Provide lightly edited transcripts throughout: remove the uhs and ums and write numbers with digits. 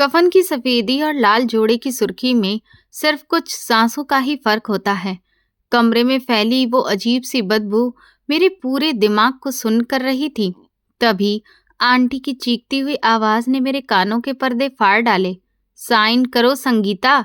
कफन की सफेदी और लाल जोड़े की सुर्खी में सिर्फ कुछ सांसों का ही फर्क होता है। कमरे में फैली वो अजीब सी बदबू मेरे पूरे दिमाग को सुन कर रही थी। तभी आंटी की चीखती हुई आवाज ने मेरे कानों के पर्दे फाड़ डाले। साइन करो संगीता,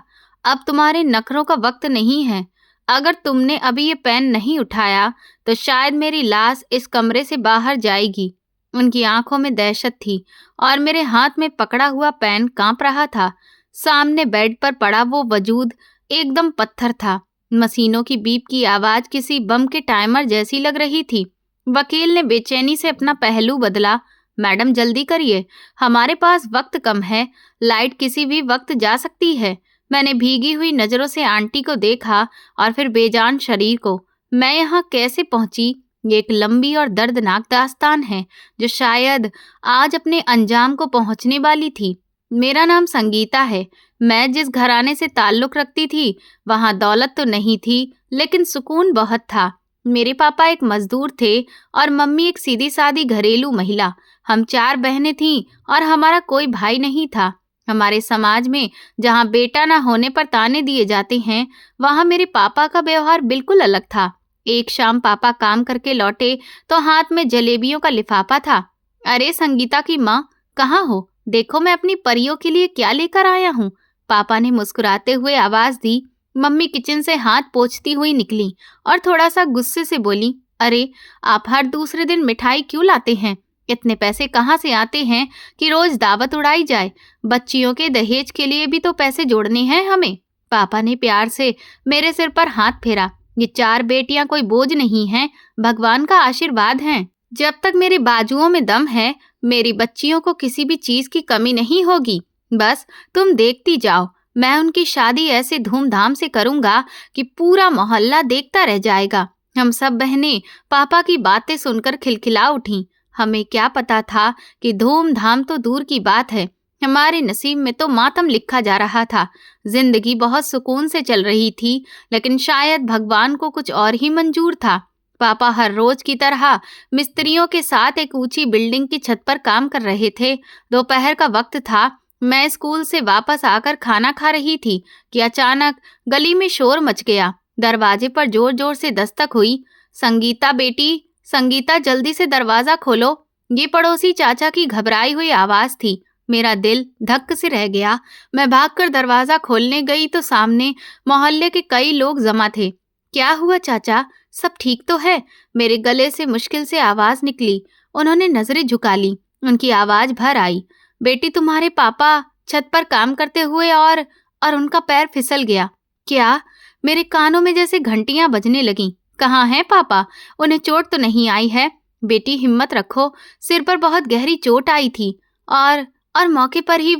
अब तुम्हारे नखरों का वक्त नहीं है। अगर तुमने अभी ये पेन नहीं उठाया तो शायद मेरी लाश इस कमरे से बाहर जाएगी। उनकी आंखों में दहशत थी और मेरे हाथ में पकड़ा हुआ पेन कांप रहा था। सामने बेड पर पड़ा वो वजूद एकदम पत्थर था। मशीनों की बीप की आवाज किसी बम के टाइमर जैसी लग रही थी। वकील ने बेचैनी से अपना पहलू बदला। मैडम जल्दी करिए, हमारे पास वक्त कम है, लाइट किसी भी वक्त जा सकती है। मैंने भीगी हुई नजरों से आंटी को देखा और फिर बेजान शरीर को। मैं यहाँ कैसे पहुंची? ये एक लंबी और दर्दनाक दास्तान है जो शायद आज अपने अंजाम को पहुंचने वाली थी। मेरा नाम संगीता है। मैं जिस घराने से ताल्लुक रखती थी वहां दौलत तो नहीं थी, लेकिन सुकून बहुत था। मेरे पापा एक मजदूर थे और मम्मी एक सीधी सादी घरेलू महिला। हम 4 बहनें थीं और हमारा कोई भाई नहीं था। हमारे समाज में जहाँ बेटा ना होने पर ताने दिए जाते हैं, वहाँ मेरे पापा का व्यवहार बिल्कुल अलग था। एक शाम पापा काम करके लौटे तो हाथ में जलेबियों का लिफाफा था। अरे संगीता की माँ, कहाँ हो? देखो मैं अपनी परियों के लिए क्या लेकर आया हूँ। पापा ने मुस्कुराते हुए आवाज दी। मम्मी किचन से हाथ पोंछती हुई निकली और थोड़ा सा गुस्से से बोली, अरे आप हर दूसरे दिन मिठाई क्यों लाते हैं? इतने पैसे कहाँ से आते हैं कि रोज दावत उड़ाई जाए? बच्चियों के दहेज के लिए भी तो पैसे जोड़ने हैं हमें। पापा ने प्यार से मेरे सिर पर हाथ फेरा। ये 4 बेटियां कोई बोझ नहीं हैं, भगवान का आशीर्वाद हैं। जब तक मेरे बाजुओं में दम है, मेरी बच्चियों को किसी भी चीज की कमी नहीं होगी। बस तुम देखती जाओ, मैं उनकी शादी ऐसे धूमधाम से करूंगा कि पूरा मोहल्ला देखता रह जाएगा। हम सब बहनें पापा की बातें सुनकर खिलखिला उठीं। हमें क्या पता था कि धूमधाम तो दूर की बात है, हमारे नसीब में तो मातम लिखा जा रहा था। जिंदगी बहुत सुकून से चल रही थी, लेकिन शायद भगवान को कुछ और ही मंजूर था। पापा हर रोज की तरह मिस्त्रियों के साथ एक ऊंची बिल्डिंग की छत पर काम कर रहे थे। दोपहर का वक्त था। मैं स्कूल से वापस आकर खाना खा रही थी कि अचानक गली में शोर मच गया। दरवाजे पर जोर जोर से दस्तक हुई। संगीता बेटी, संगीता जल्दी से दरवाजा खोलो। ये पड़ोसी चाचा की घबराई हुई आवाज थी। मेरा दिल धक्क से रह गया। मैं भागकर दरवाजा खोलने गई तो सामने मोहल्ले के कई लोग जमा थे। क्या हुआ चाचा, सब ठीक तो है? मेरे गले से मुश्किल से आवाज निकली। उन्होंने नजरें झुका ली। उनकी आवाज भर आई। बेटी, तुम्हारे पापा छत पर काम करते हुए और उनका पैर फिसल गया। क्या? मेरे कानों में जैसे घंटियां बजने लगीं। कहाँ हैं पापा? उन्हें चोट तो नहीं आई है? बेटी हिम्मत रखो, सिर पर बहुत गहरी चोट आई थी। और मौके पर ही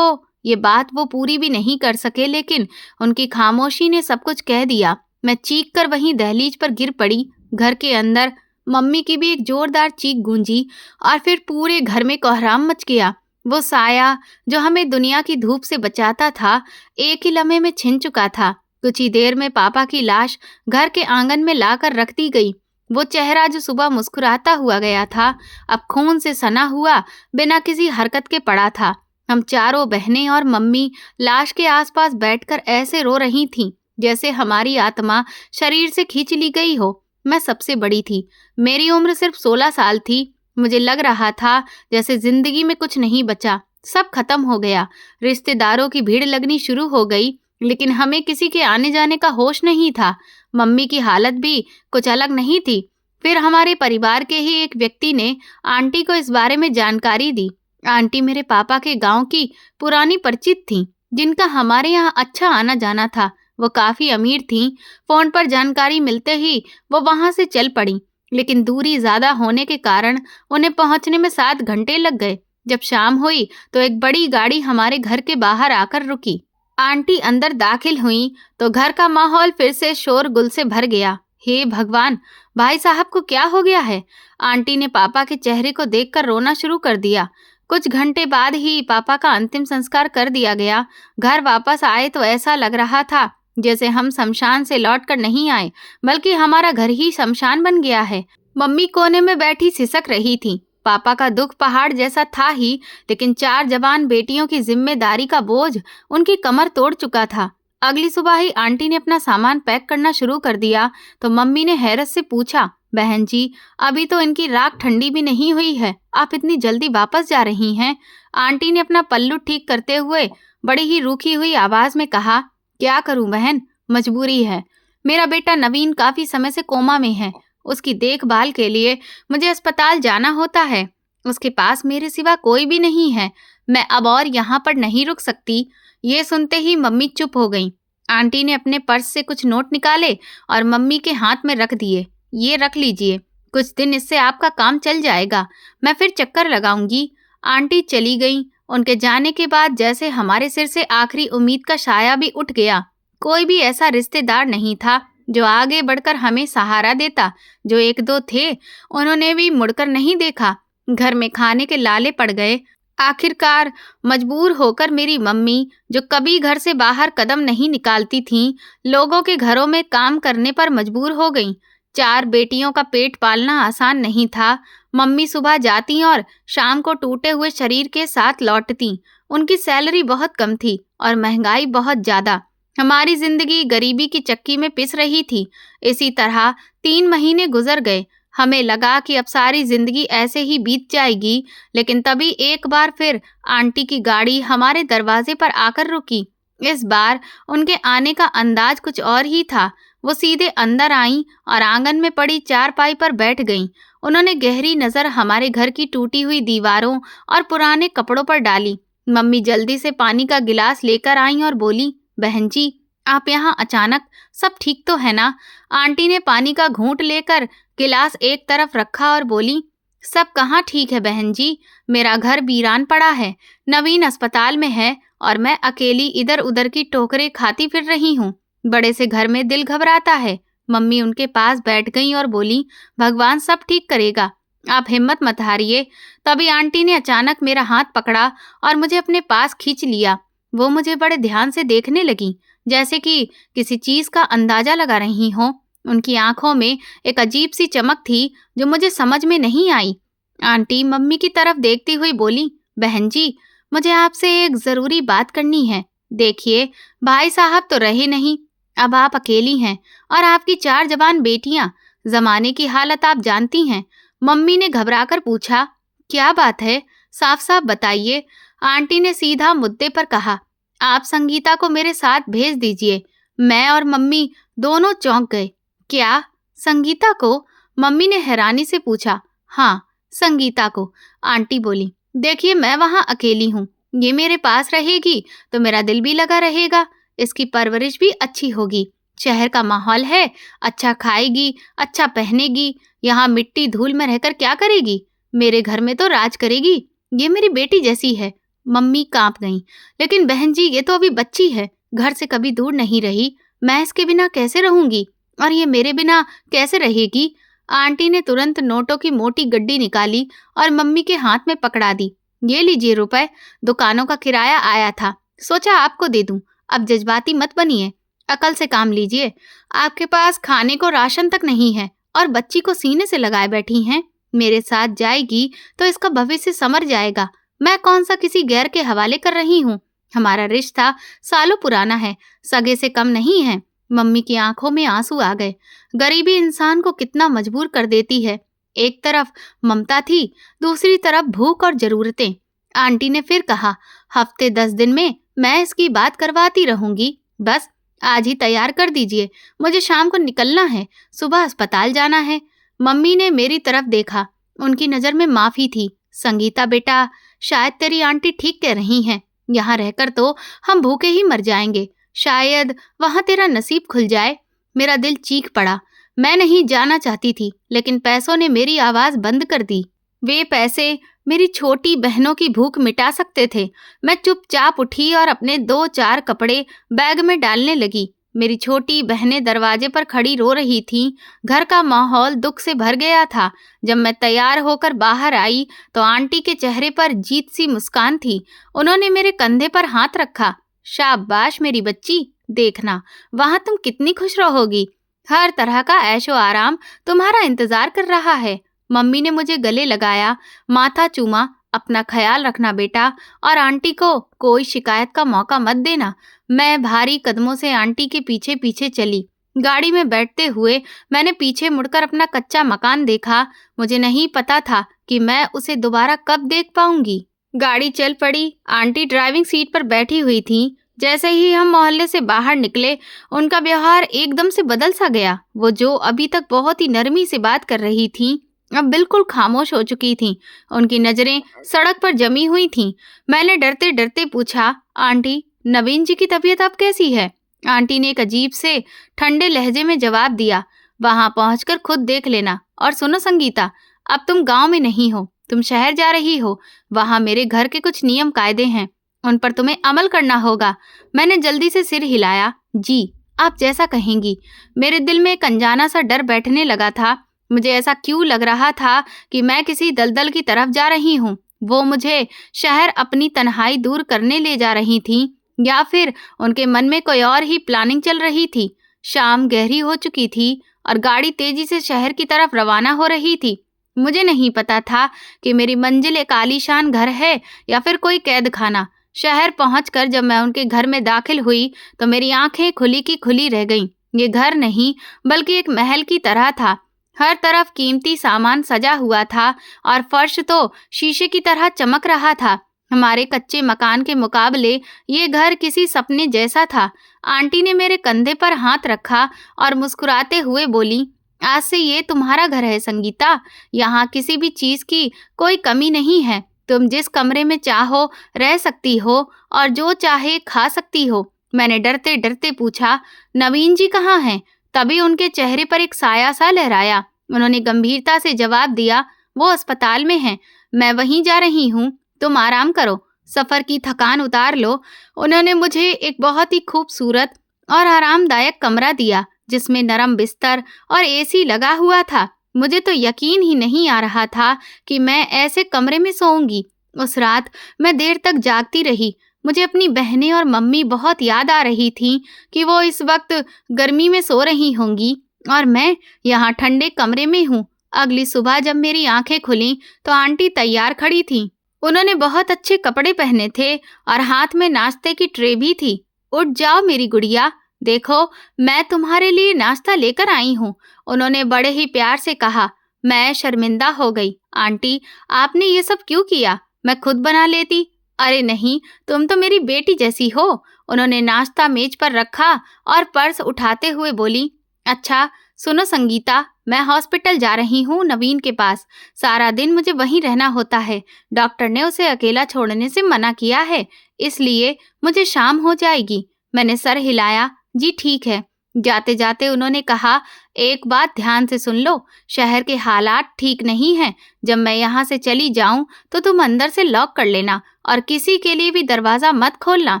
ये बात वो पूरी भी नहीं कर सके, लेकिन उनकी खामोशी ने सब कुछ कह दिया। मैं चीख कर वहीं दहलीज पर गिर पड़ी। घर के अंदर मम्मी की भी एक जोरदार चीख गूंजी और फिर पूरे घर में कोहराम मच गया। वो साया जो हमें दुनिया की धूप से बचाता था, एक ही लम्हे में छिन चुका था। कुछ ही देर में पापा की लाश घर के आंगन में लाकर रख दी गई। वो चेहरा जो सुबह मुस्कुराता हुआ गया था, अब खून से सना हुआ बिना किसी हरकत के पड़ा था। हम चारों बहनें और मम्मी लाश के आसपास बैठकर ऐसे रो रही थीं जैसे हमारी आत्मा शरीर से खींच ली गई हो। मैं सबसे बड़ी थी। मेरी उम्र सिर्फ 16 साल थी। मुझे लग रहा था जैसे जिंदगी में कुछ नहीं बचा, सब खत्म हो गया। रिश्तेदारों की भीड़ लगनी शुरू हो गई, लेकिन हमें किसी के आने जाने का होश नहीं था। मम्मी की हालत भी कुछ अलग नहीं थी। फिर हमारे परिवार के ही एक व्यक्ति ने आंटी को इस बारे में जानकारी दी। आंटी मेरे पापा के गांव की पुरानी परिचित थीं, जिनका हमारे यहाँ अच्छा आना जाना था। वो काफी अमीर थीं। फोन पर जानकारी मिलते ही वो वहां से चल पड़ी, लेकिन दूरी ज्यादा होने के कारण उन्हें पहुंचने में 7 घंटे लग गए। जब शाम हुई तो एक बड़ी गाड़ी हमारे घर के बाहर आकर रुकी। आंटी अंदर दाखिल हुई तो घर का माहौल फिर से शोरगुल से भर गया। हे भगवान, भाई साहब को क्या हो गया है? आंटी ने पापा के चेहरे को देखकर रोना शुरू कर दिया। कुछ घंटे बाद ही पापा का अंतिम संस्कार कर दिया गया। घर वापस आए तो ऐसा लग रहा था जैसे हम शमशान से लौट कर नहीं आए, बल्कि हमारा घर ही शमशान बन गया है। मम्मी कोने में बैठी सिसक रही थी। पापा का दुख पहाड़ जैसा था ही, लेकिन 4 जवान बेटियों की जिम्मेदारी का बोझ उनकी कमर तोड़ चुका था। अगली सुबह ही आंटी ने अपना सामान पैक करना शुरू कर दिया तो मम्मी ने हैरत से पूछा, बहन जी, अभी तो इनकी राख ठंडी भी नहीं हुई है, आप इतनी जल्दी वापस जा रही हैं? आंटी ने अपना पल्लू ठीक करते हुए बड़ी ही रूखी हुई आवाज में कहा, क्या करूं बहन, मजबूरी है। मेरा बेटा नवीन काफी समय से कोमा में है। उसकी देखभाल के लिए मुझे अस्पताल जाना होता है। उसके पास मेरे सिवा कोई भी नहीं है। मैं अब और यहाँ पर नहीं रुक सकती। ये सुनते ही मम्मी चुप हो गईं। आंटी ने अपने पर्स से कुछ नोट निकाले और मम्मी के हाथ में रख दिए। ये रख लीजिए, कुछ दिन इससे आपका काम चल जाएगा। मैं फिर चक्कर लगाऊंगी। आंटी चली गईं। उनके जाने के बाद जैसे हमारे सिर से आखिरी उम्मीद का साया भी उठ गया। कोई भी ऐसा रिश्तेदार नहीं था जो आगे बढ़कर हमें सहारा देता। जो 1-2 थे, उन्होंने भी मुड़कर नहीं देखा। घर में खाने के लाले पड़ गए। आखिरकार मजबूर होकर मेरी मम्मी, जो कभी घर से बाहर कदम नहीं निकालती थीं, लोगों के घरों में काम करने पर मजबूर हो गईं। 4 बेटियों का पेट पालना आसान नहीं था। मम्मी सुबह जाती और शाम को टूटे हुए शरीर के साथ लौटती। उनकी सैलरी बहुत कम थी और महंगाई बहुत ज्यादा। हमारी जिंदगी गरीबी की चक्की में पिस रही थी। इसी तरह 3 महीने गुजर गए। हमें लगा कि अब सारी जिंदगी ऐसे ही बीत जाएगी, लेकिन तभी एक बार फिर आंटी की गाड़ी हमारे दरवाजे पर आकर रुकी। इस बार उनके आने का अंदाज कुछ और ही था। वो सीधे अंदर आईं और आंगन में पड़ी चारपाई पर बैठ गईं। उन्होंने गहरी नजर हमारे घर की टूटी हुई दीवारों और पुराने कपड़ों पर डाली। मम्मी जल्दी से पानी का गिलास लेकर आईं और बोली, बहन जी, आप यहाँ अचानक, सब ठीक तो है ना? आंटी ने पानी का घूंट लेकर गिलास एक तरफ रखा और बोली, सब कहाँ ठीक है बहन जी, मेरा घर वीरान पड़ा है। नवीन अस्पताल में है और मैं अकेली इधर उधर की टोकरें खाती फिर रही हूँ। बड़े से घर में दिल घबराता है। मम्मी उनके पास बैठ गईं और बोली, भगवान सब ठीक करेगा, आप हिम्मत मत हारिए। तभी आंटी ने अचानक मेरा हाथ पकड़ा और मुझे अपने पास खींच लिया। वो मुझे बड़े ध्यान से देखने लगी, जैसे कि किसी चीज का अंदाजा लगा रही हो। उनकी आंखों में एक अजीब सी चमक थी जो मुझे समझ में नहीं आई। आंटी मम्मी की तरफ देखती हुई बोली, बहन जी, मुझे आपसे एक जरूरी बात करनी है। देखिए, भाई साहब तो रहे नहीं, अब आप अकेली हैं और आपकी 4 जवान बेटियां। जमाने की हालत आप जानती हैं। मम्मी ने घबराकर पूछा, क्या बात है, साफ साफ बताइए। आंटी ने सीधा मुद्दे पर कहा, आप संगीता को मेरे साथ भेज दीजिए। मैं और मम्मी दोनों चौंक गए। क्या, संगीता को? मम्मी ने हैरानी से पूछा। हाँ, संगीता को, आंटी बोली। देखिए, मैं वहाँ अकेली हूँ। ये मेरे पास रहेगी तो मेरा दिल भी लगा रहेगा, इसकी परवरिश भी अच्छी होगी। शहर का माहौल है, अच्छा खाएगी, अच्छा पहनेगी। यहाँ मिट्टी धूल में रहकर क्या करेगी? मेरे घर में तो राज करेगी। ये मेरी बेटी जैसी है। मम्मी कांप गईं। लेकिन बहन जी, ये तो अभी बच्ची है, घर से कभी दूर नहीं रही। मैं इसके बिना कैसे रहूंगी और ये मेरे बिना कैसे रहेगी? आंटी ने तुरंत नोटों की मोटी गड्डी निकाली और मम्मी के हाथ में पकड़ा दी। ये लीजिए रुपए, दुकानों का किराया आया था, सोचा आपको दे दूं। अब जज्बाती मत बनिए, अकल से काम लीजिए। आपके पास खाने को राशन तक नहीं है और बच्ची को सीने से लगाए बैठी हैं। मेरे साथ जाएगी तो इसका भविष्य संवर जाएगा। मैं कौन सा किसी गैर के हवाले कर रही हूँ। हमारा रिश्ता सालों पुराना है, सगे से कम नहीं है। मम्मी की आंखों में आंसू आ गए। गरीबी इंसान को कितना मजबूर कर देती है। एक तरफ ममता थी, दूसरी तरफ भूख और जरूरतें। आंटी ने फिर कहा, हफ्ते 10 दिन में मैं इसकी बात करवाती रहूंगी। बस आज ही तैयार कर दीजिए, मुझे शाम को निकलना है, सुबह अस्पताल जाना है। मम्मी ने मेरी तरफ देखा, उनकी नजर में माफी थी। संगीता बेटा, शायद तेरी आंटी ठीक कह रही हैं। यहाँ रहकर तो हम भूखे ही मर जाएंगे। शायद वहाँ तेरा नसीब खुल जाए। मेरा दिल चीख पड़ा। मैं नहीं जाना चाहती थी, लेकिन पैसों ने मेरी आवाज बंद कर दी। वे पैसे मेरी छोटी बहनों की भूख मिटा सकते थे। मैं चुपचाप उठी और अपने 2-4 कपड़े बैग में डालने लगी। मेरी छोटी बहनें दरवाजे पर खड़ी रो रही थीं। घर का माहौल दुख से भर गया था। जब मैं तैयार होकर बाहर आई तो आंटी के चेहरे पर जीत सी मुस्कान थी। उन्होंने मेरे कंधे पर हाथ रखा। शाबाश मेरी बच्ची, देखना वहां तुम कितनी खुश रहोगी। हर तरह का ऐशो आराम तुम्हारा इंतजार कर रहा है। मम्मी ने मुझे गले लगाया, माथा चूमा, अपना ख्याल रखना बेटा, और आंटी को कोई शिकायत का मौका मत देना। मैं भारी कदमों से आंटी के पीछे पीछे चली। गाड़ी में बैठते हुए मैंने पीछे मुड़कर अपना कच्चा मकान देखा। मुझे नहीं पता था कि मैं उसे दोबारा कब देख पाऊंगी। गाड़ी चल पड़ी। आंटी ड्राइविंग सीट पर बैठी हुई थी। जैसे ही हम मोहल्ले से बाहर निकले, उनका व्यवहार एकदम से बदल सा गया। वो जो अभी तक बहुत ही नरमी से बात कर रही थीं, अब बिल्कुल खामोश हो चुकी थीं। उनकी नजरें सड़क पर जमी हुई थीं। मैंने डरते डरते पूछा, आंटी, नवीन जी की तबीयत अब कैसी है? आंटी ने एक अजीब से ठंडे लहजे में जवाब दिया, वहां पहुंचकर खुद देख लेना। और सुनो संगीता, अब तुम गांव में नहीं हो, तुम शहर जा रही हो। वहां मेरे घर के कुछ नियम कायदे हैं, उन पर तुम्हें अमल करना होगा। मैंने जल्दी से सिर हिलाया। जी, आप जैसा कहेंगी। मेरे दिल में एक अनजाना सा डर बैठने लगा था। मुझे ऐसा क्यों लग रहा था कि मैं किसी दलदल की तरफ जा रही हूँ। वो मुझे शहर अपनी तन्हाई दूर करने ले जा रही थी, या फिर उनके मन में कोई और ही प्लानिंग चल रही थी। शाम गहरी हो चुकी थी और गाड़ी तेजी से शहर की तरफ रवाना हो रही थी। मुझे नहीं पता था कि मेरी मंजिल एक आलीशान घर है या फिर कोई कैद खाना। शहर पहुंचकर जब मैं उनके घर में दाखिल हुई तो मेरी आंखें खुली की खुली रह गईं। ये घर नहीं बल्कि एक महल की तरह था। हर तरफ कीमती सामान सजा हुआ था और फर्श तो शीशे की तरह चमक रहा था। हमारे कच्चे मकान के मुकाबले ये घर किसी सपने जैसा था। आंटी ने मेरे कंधे पर हाथ रखा और मुस्कुराते हुए बोली, आज से ये तुम्हारा घर है संगीता। यहाँ किसी भी चीज की कोई कमी नहीं है। तुम जिस कमरे में चाहो रह सकती हो और जो चाहे खा सकती हो। मैंने डरते डरते पूछा, नवीन जी कहाँ हैं? तभी उनके चेहरे पर एक साया सा लहराया। उन्होंने गंभीरता से जवाब दिया, वो अस्पताल में हैं। मैं वहीं जा रही हूँ, तुम आराम करो, सफर की थकान उतार लो। उन्होंने मुझे एक बहुत ही खूबसूरत और आरामदायक कमरा दिया जिसमें नरम बिस्तर और एसी लगा हुआ था। मुझे तो यकीन ही नहीं आ रहा था कि मैं ऐसे कमरे में सोऊंगी। उस रात मैं देर तक जागती रही। मुझे अपनी बहनें और मम्मी बहुत याद आ रही थीं कि वो इस वक्त गर्मी में सो रही होंगी और मैं यहाँ ठंडे कमरे में हूँ। अगली सुबह जब मेरी आंखें खुलीं तो आंटी तैयार खड़ी थीं। उन्होंने बहुत अच्छे कपड़े पहने थे और हाथ में नाश्ते की ट्रे भी थी। उठ जाओ मेरी गुड़िया, देखो मैं तुम्हारे लिए नाश्ता लेकर आई हूँ, उन्होंने बड़े ही प्यार से कहा। मैं शर्मिंदा हो गई। आंटी, आपने ये सब क्यों किया? मैं खुद बना लेती। अरे नहीं, तुम तो मेरी बेटी जैसी हो। उन्होंने नाश्ता मेज पर रखा और पर्स उठाते हुए बोली, अच्छा सुनो संगीता, मैं हॉस्पिटल जा रही हूँ नवीन के पास। सारा दिन मुझे वहीं रहना होता है। डॉक्टर ने उसे अकेला छोड़ने से मना किया है, इसलिए मुझे शाम हो जाएगी। मैंने सर हिलाया, जी ठीक है। जाते जाते उन्होंने कहा, एक बात ध्यान से सुन लो, शहर के हालात ठीक नहीं हैं। जब मैं यहाँ से चली जाऊं तो तुम अंदर से लॉक कर लेना और किसी के लिए भी दरवाजा मत खोलना,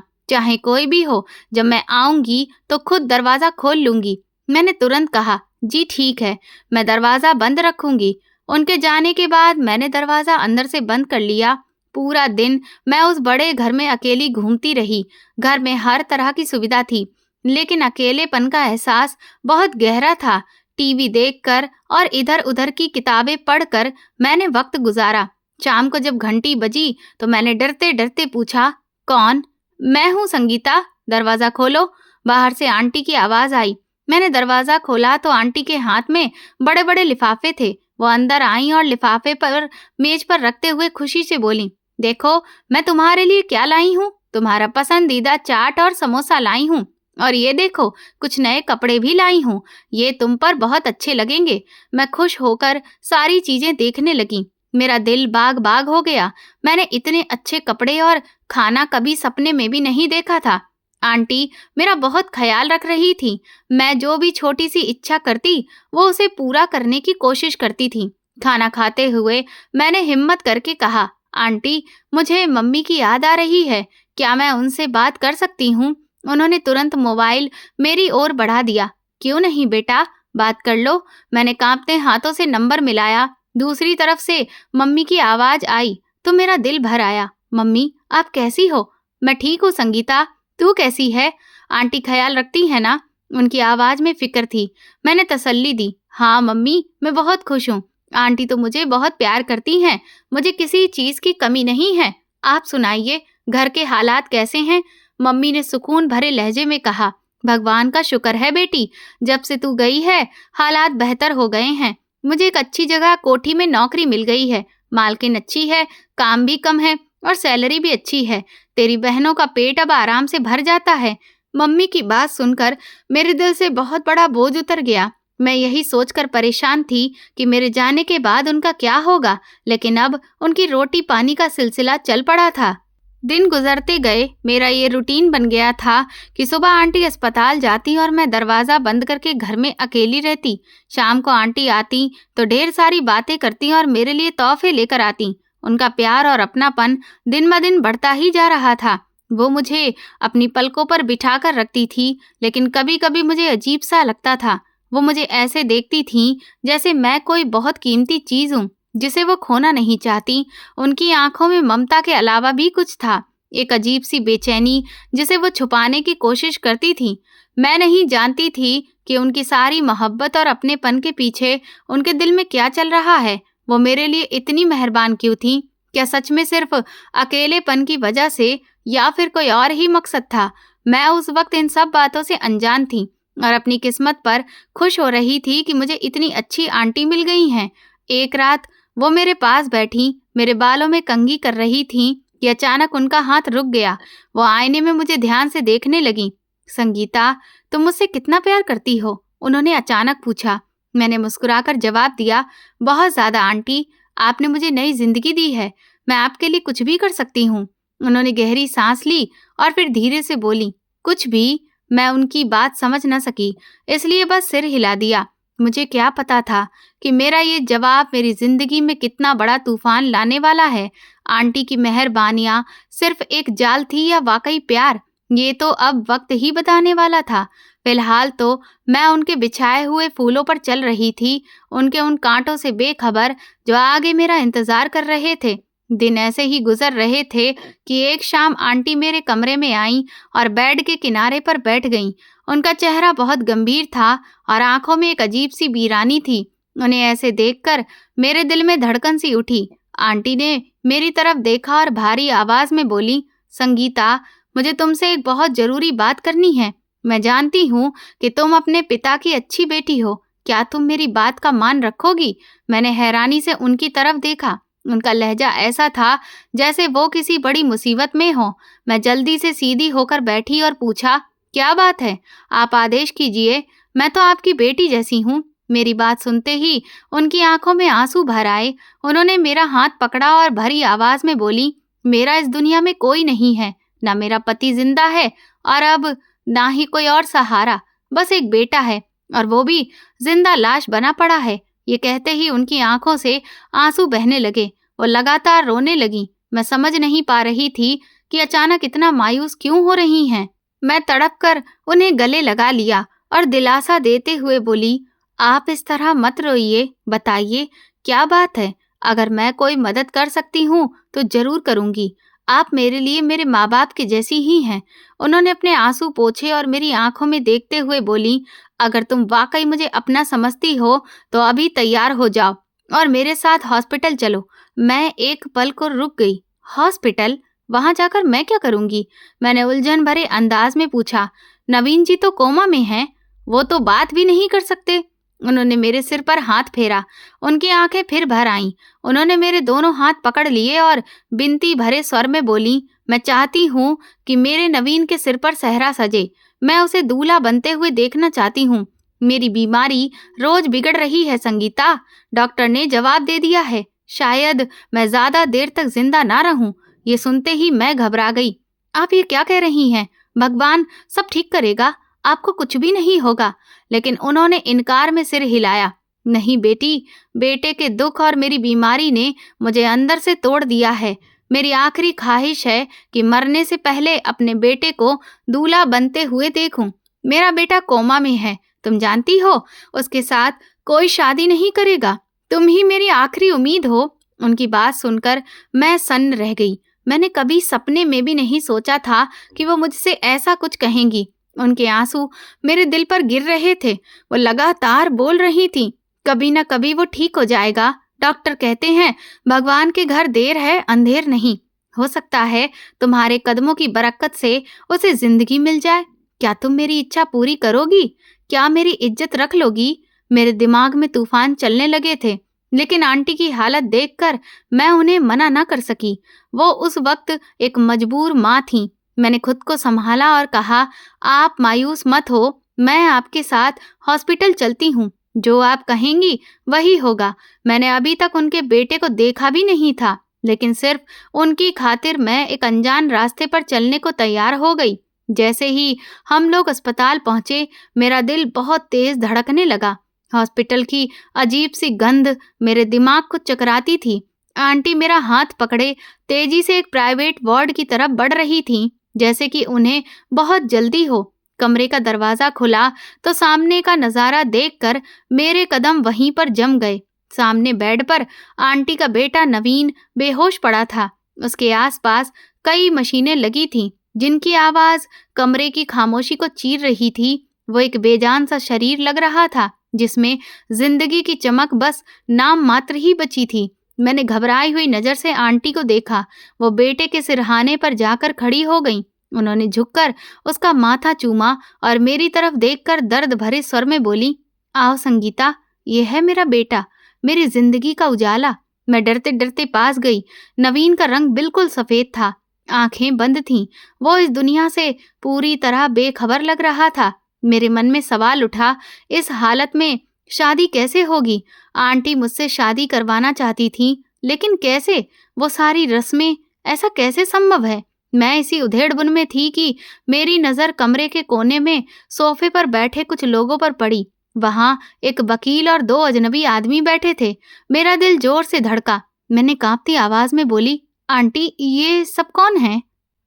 चाहे कोई भी हो। जब मैं आऊंगी तो खुद दरवाजा खोल लूंगी। मैंने तुरंत कहा, जी ठीक है, मैं दरवाजा बंद रखूंगी। उनके जाने के बाद मैंने दरवाजा अंदर से बंद कर लिया। पूरा दिन मैं उस बड़े घर में अकेली घूमती रही। घर में हर तरह की सुविधा थी, लेकिन अकेलेपन का एहसास बहुत गहरा था। टीवी देखकर और इधर उधर की किताबें पढ़कर मैंने वक्त गुजारा। शाम को जब घंटी बजी तो मैंने डरते डरते पूछा, कौन? मैं हूँ संगीता, दरवाजा खोलो। बाहर से आंटी की आवाज आई। मैंने दरवाजा खोला तो आंटी के हाथ में बड़े बड़े लिफाफे थे। वो अंदर आईं और लिफाफे पर मेज पर रखते हुए खुशी से बोली, देखो मैं तुम्हारे लिए क्या लाई हूँ। तुम्हारा पसंदीदा चाट और समोसा लाई हूँ, और ये देखो कुछ नए कपड़े भी लाई हूँ, ये तुम पर बहुत अच्छे लगेंगे। मैं खुश होकर सारी चीजें देखने लगी। मेरा दिल बाग बाग हो गया। मैंने इतने अच्छे कपड़े और खाना कभी सपने में भी नहीं देखा था। आंटी मेरा बहुत ख्याल रख रही थी। मैं जो भी छोटी सी इच्छा करती वो उसे पूरा करने की कोशिश करती थी। खाना खाते हुए मैंने हिम्मत करके कहा, आंटी मुझे मम्मी की याद आ रही है, क्या मैं उनसे बात कर सकती हूँ? उन्होंने तुरंत मोबाइल मेरी ओर बढ़ा दिया। क्यों नहीं बेटा, बात कर लो। मैंने कांपते हाथों से नंबर मिलाया। दूसरी तरफ से मम्मी की आवाज आई तो मेरा दिल भर आया। मम्मी आप कैसी हो? मैं ठीक हूँ संगीता, तू कैसी है? आंटी ख्याल रखती है ना? उनकी आवाज में फिक्र थी। मैंने तसल्ली दी, हाँ मम्मी मैं बहुत खुश हूँ। आंटी तो मुझे बहुत प्यार करती हैं, मुझे किसी चीज की कमी नहीं है। आप सुनाइए, घर के हालात कैसे हैं? मम्मी ने सुकून भरे लहजे में कहा। भगवान का शुक्र है बेटी, जब से तू गई है हालात बेहतर हो गए हैं। मुझे एक अच्छी जगह कोठी में नौकरी मिल गई है, मालकिन अच्छी है, काम भी कम है और सैलरी भी अच्छी है। तेरी बहनों का पेट अब आराम से भर जाता है। मम्मी की बात सुनकर मेरे दिल से बहुत बड़ा बोझ उतर गया। मैं यही सोचकर परेशान थी कि मेरे जाने के बाद उनका क्या होगा, लेकिन अब उनकी रोटी पानी का सिलसिला चल पड़ा था। दिन गुजरते गए, मेरा ये रूटीन बन गया था कि सुबह आंटी अस्पताल जाती और मैं दरवाज़ा बंद करके घर में अकेली रहती। शाम को आंटी आती तो ढेर सारी बातें करती और मेरे लिए तोहफे लेकर आती। उनका प्यार और अपनापन दिन ब दिन बढ़ता ही जा रहा था। वो मुझे अपनी पलकों पर बिठा कर रखती थी, लेकिन कभी कभी मुझे अजीब सा लगता था। वो मुझे ऐसे देखती थीं जैसे मैं कोई बहुत कीमती चीज़ हूँ जिसे वो खोना नहीं चाहती। उनकी आंखों में ममता के अलावा भी कुछ था, एक अजीब सी बेचैनी जिसे वो छुपाने की कोशिश करती थी। मैं नहीं जानती थी कि उनकी सारी मोहब्बत और अपनेपन के पीछे उनके दिल में क्या चल रहा है। वो मेरे लिए इतनी मेहरबान क्यों थी? क्या सच में सिर्फ अकेलेपन की वजह से, या फिर कोई और ही मकसद था? मैं उस वक्त इन सब बातों से अनजान थी और अपनी किस्मत पर खुश हो रही थी कि मुझे इतनी अच्छी आंटी मिल गई हैं। एक रात वो मेरे पास बैठी, मेरे बालों में कंघी कर रही थीं कि अचानक उनका हाथ रुक गया। वो आईने में मुझे ध्यान से देखने लगी। संगीता, तुम मुझसे कितना प्यार करती हो? उन्होंने अचानक पूछा। मैंने मुस्कुराकर जवाब दिया, बहुत ज़्यादा आंटी, आपने मुझे नई जिंदगी दी है, मैं आपके लिए कुछ भी कर सकती हूँ। उन्होंने गहरी सांस ली और फिर धीरे से बोली, कुछ भी? मैं उनकी बात समझ न सकी, इसलिए बस सिर हिला दिया। मुझे क्या पता था कि मेरा ये जवाब मेरी जिंदगी में कितना बड़ा तूफान लाने वाला है। आंटी की मेहरबानियां सिर्फ एक जाल थी या वाकई प्यार, ये तो अब वक्त ही बताने वाला था। फिलहाल तो मैं उनके बिछाए हुए फूलों पर चल रही थी, उनके उन कांटों से बेखबर जो आगे मेरा इंतजार कर रहे थे। दिन ऐसे ही गुजर रहे थे कि एक शाम आंटी मेरे कमरे में आईं और बेड के किनारे पर बैठ गईं। उनका चेहरा बहुत गंभीर था और आंखों में एक अजीब सी वीरानी थी। उन्हें ऐसे देखकर मेरे दिल में धड़कन सी उठी। आंटी ने मेरी तरफ देखा और भारी आवाज में बोली, संगीता, मुझे तुमसे एक बहुत जरूरी बात करनी है। मैं जानती हूँ कि तुम अपने पिता की अच्छी बेटी हो, क्या तुम मेरी बात का मान रखोगी? मैंने हैरानी से उनकी तरफ देखा। उनका लहजा ऐसा था जैसे वो किसी बड़ी मुसीबत में हो। मैं जल्दी से सीधी होकर बैठी और पूछा, क्या बात है? आप आदेश कीजिए, मैं तो आपकी बेटी जैसी हूँ। मेरी बात सुनते ही उनकी आंखों में आंसू भर आए। उन्होंने मेरा हाथ पकड़ा और भरी आवाज में बोली, मेरा इस दुनिया में कोई नहीं है, ना मेरा पति जिंदा है और अब ना ही कोई और सहारा, बस एक बेटा है और वो भी जिंदा लाश बना पड़ा है। ये कहते ही उनकी आंखों से आंसू बहने लगे। वो लगातार रोने लगी। मैं समझ नहीं पा रही थी कि अचानक इतना मायूस क्यों हो रही हैं। मैं तड़प कर उन्हें गले लगा लिया और दिलासा देते हुए बोली, आप इस तरह मत रोइए, बताइए क्या बात है? अगर मैं कोई मदद कर सकती हूँ तो जरूर करूँगी। आप मेरे लिए मेरे माँ बाप के जैसी ही हैं। उन्होंने अपने आंसू पोंछे और मेरी आंखों में देखते हुए बोली, अगर तुम वाकई मुझे अपना समझती हो तो अभी तैयार हो जाओ और मेरे साथ हॉस्पिटल चलो। मैं एक पल को रुक गई। हॉस्पिटल? वहां जाकर मैं क्या करूंगी? मैंने उलझन भरे अंदाज में पूछा। नवीन जी तो कोमा में हैं, वो तो बात भी नहीं कर सकते। उन्होंने मेरे सिर पर हाथ फेरा। उनकी आंखें फिर भर आईं। उन्होंने मेरे दोनों हाथ पकड़ लिए और बिनती भरे स्वर में बोली, मैं चाहती हूँ कि मेरे नवीन के सिर पर सेहरा सजे। मैं उसे दूल्हा बनते हुए देखना चाहती हूँ। मेरी बीमारी रोज बिगड़ रही है संगीता, डॉक्टर ने जवाब दे दिया है। शायद मैं ज्यादा देर तक जिंदा ना रहूं। ये सुनते ही मैं घबरा गई। आप ये क्या कह रही हैं? भगवान सब ठीक करेगा, आपको कुछ भी नहीं होगा। लेकिन उन्होंने इनकार में सिर हिलाया। नहीं बेटी, बेटे के दुख और मेरी बीमारी ने मुझे अंदर से तोड़ दिया है। मेरी आखिरी ख्वाहिश है कि मरने से पहले अपने बेटे को दूल्हा बनते हुए देखूं। मेरा बेटा कोमा में है, तुम जानती हो, उसके साथ कोई शादी नहीं करेगा। तुम ही मेरी आखिरी उम्मीद हो। उनकी बात सुनकर मैं सन्न रह गई। मैंने कभी सपने में भी नहीं सोचा था कि वो मुझसे ऐसा कुछ कहेंगी। उनके आंसू मेरे दिल पर गिर रहे थे। वो लगातार बोल रही थी, कभी न कभी वो ठीक हो जाएगा, डॉक्टर कहते हैं भगवान के घर देर है अंधेर नहीं। हो सकता है तुम्हारे कदमों की बरकत से उसे जिंदगी मिल जाए। क्या तुम मेरी इच्छा पूरी करोगी? क्या मेरी इज्जत रख लोगी? मेरे दिमाग में तूफान चलने लगे थे, लेकिन आंटी की हालत देखकर मैं उन्हें मना न कर सकी। वो उस वक्त एक मजबूर माँ थीं। मैंने खुद को संभाला और कहा, आप मायूस मत हो, मैं आपके साथ हॉस्पिटल चलती हूँ। जो आप कहेंगी वही होगा। मैंने अभी तक उनके बेटे को देखा भी नहीं था, लेकिन सिर्फ उनकी खातिर मैं एक अनजान रास्ते पर चलने को तैयार हो गई। जैसे ही हम लोग अस्पताल पहुंचे, मेरा दिल बहुत तेज धड़कने लगा। हॉस्पिटल की अजीब सी गंध मेरे दिमाग को चकराती थी। आंटी मेरा हाथ पकड़े तेजी से एक प्राइवेट वार्ड की तरफ बढ़ रही थीं, जैसे कि उन्हें बहुत जल्दी हो। कमरे का दरवाजा खुला तो सामने का नजारा देखकर मेरे कदम वहीं पर जम गए। सामने बेड पर आंटी का बेटा नवीन बेहोश पड़ा था। उसके आसपास कई मशीनें लगी थीं, जिनकी आवाज कमरे की खामोशी को चीर रही थी। वो एक बेजान सा शरीर लग रहा था, जिसमें जिंदगी की चमक बस नाम मात्र ही बची थी। मैंने घबराई हुई नजर से आंटी को देखा। वो बेटे के सिरहाने पर जाकर खड़ी हो गईं। उन्होंने झुककर उसका माथा चूमा और मेरी तरफ देखकर दर्द भरे स्वर में बोली, आओ संगीता, ये है मेरा बेटा, मेरी जिंदगी का उजाला। मैं डरते डरते पास गई। नवीन का रंग बिल्कुल सफेद था, आंखें बंद थीं। वो इस दुनिया से पूरी तरह बेखबर लग रहा था। मेरे मन में सवाल उठा, इस हालत में शादी कैसे होगी? आंटी मुझसे शादी करवाना चाहती थी, लेकिन कैसे? वो सारी रस्में, ऐसा कैसे संभव है? मैं इसी उधेड़बुन में थी कि मेरी नजर कमरे के कोने में सोफे पर बैठे कुछ लोगों पर पड़ी। वहां एक वकील और 2 अजनबी आदमी बैठे थे। मेरा दिल जोर से धड़का। मैंने कांपती आवाज में बोली, आंटी, ये सब कौन है?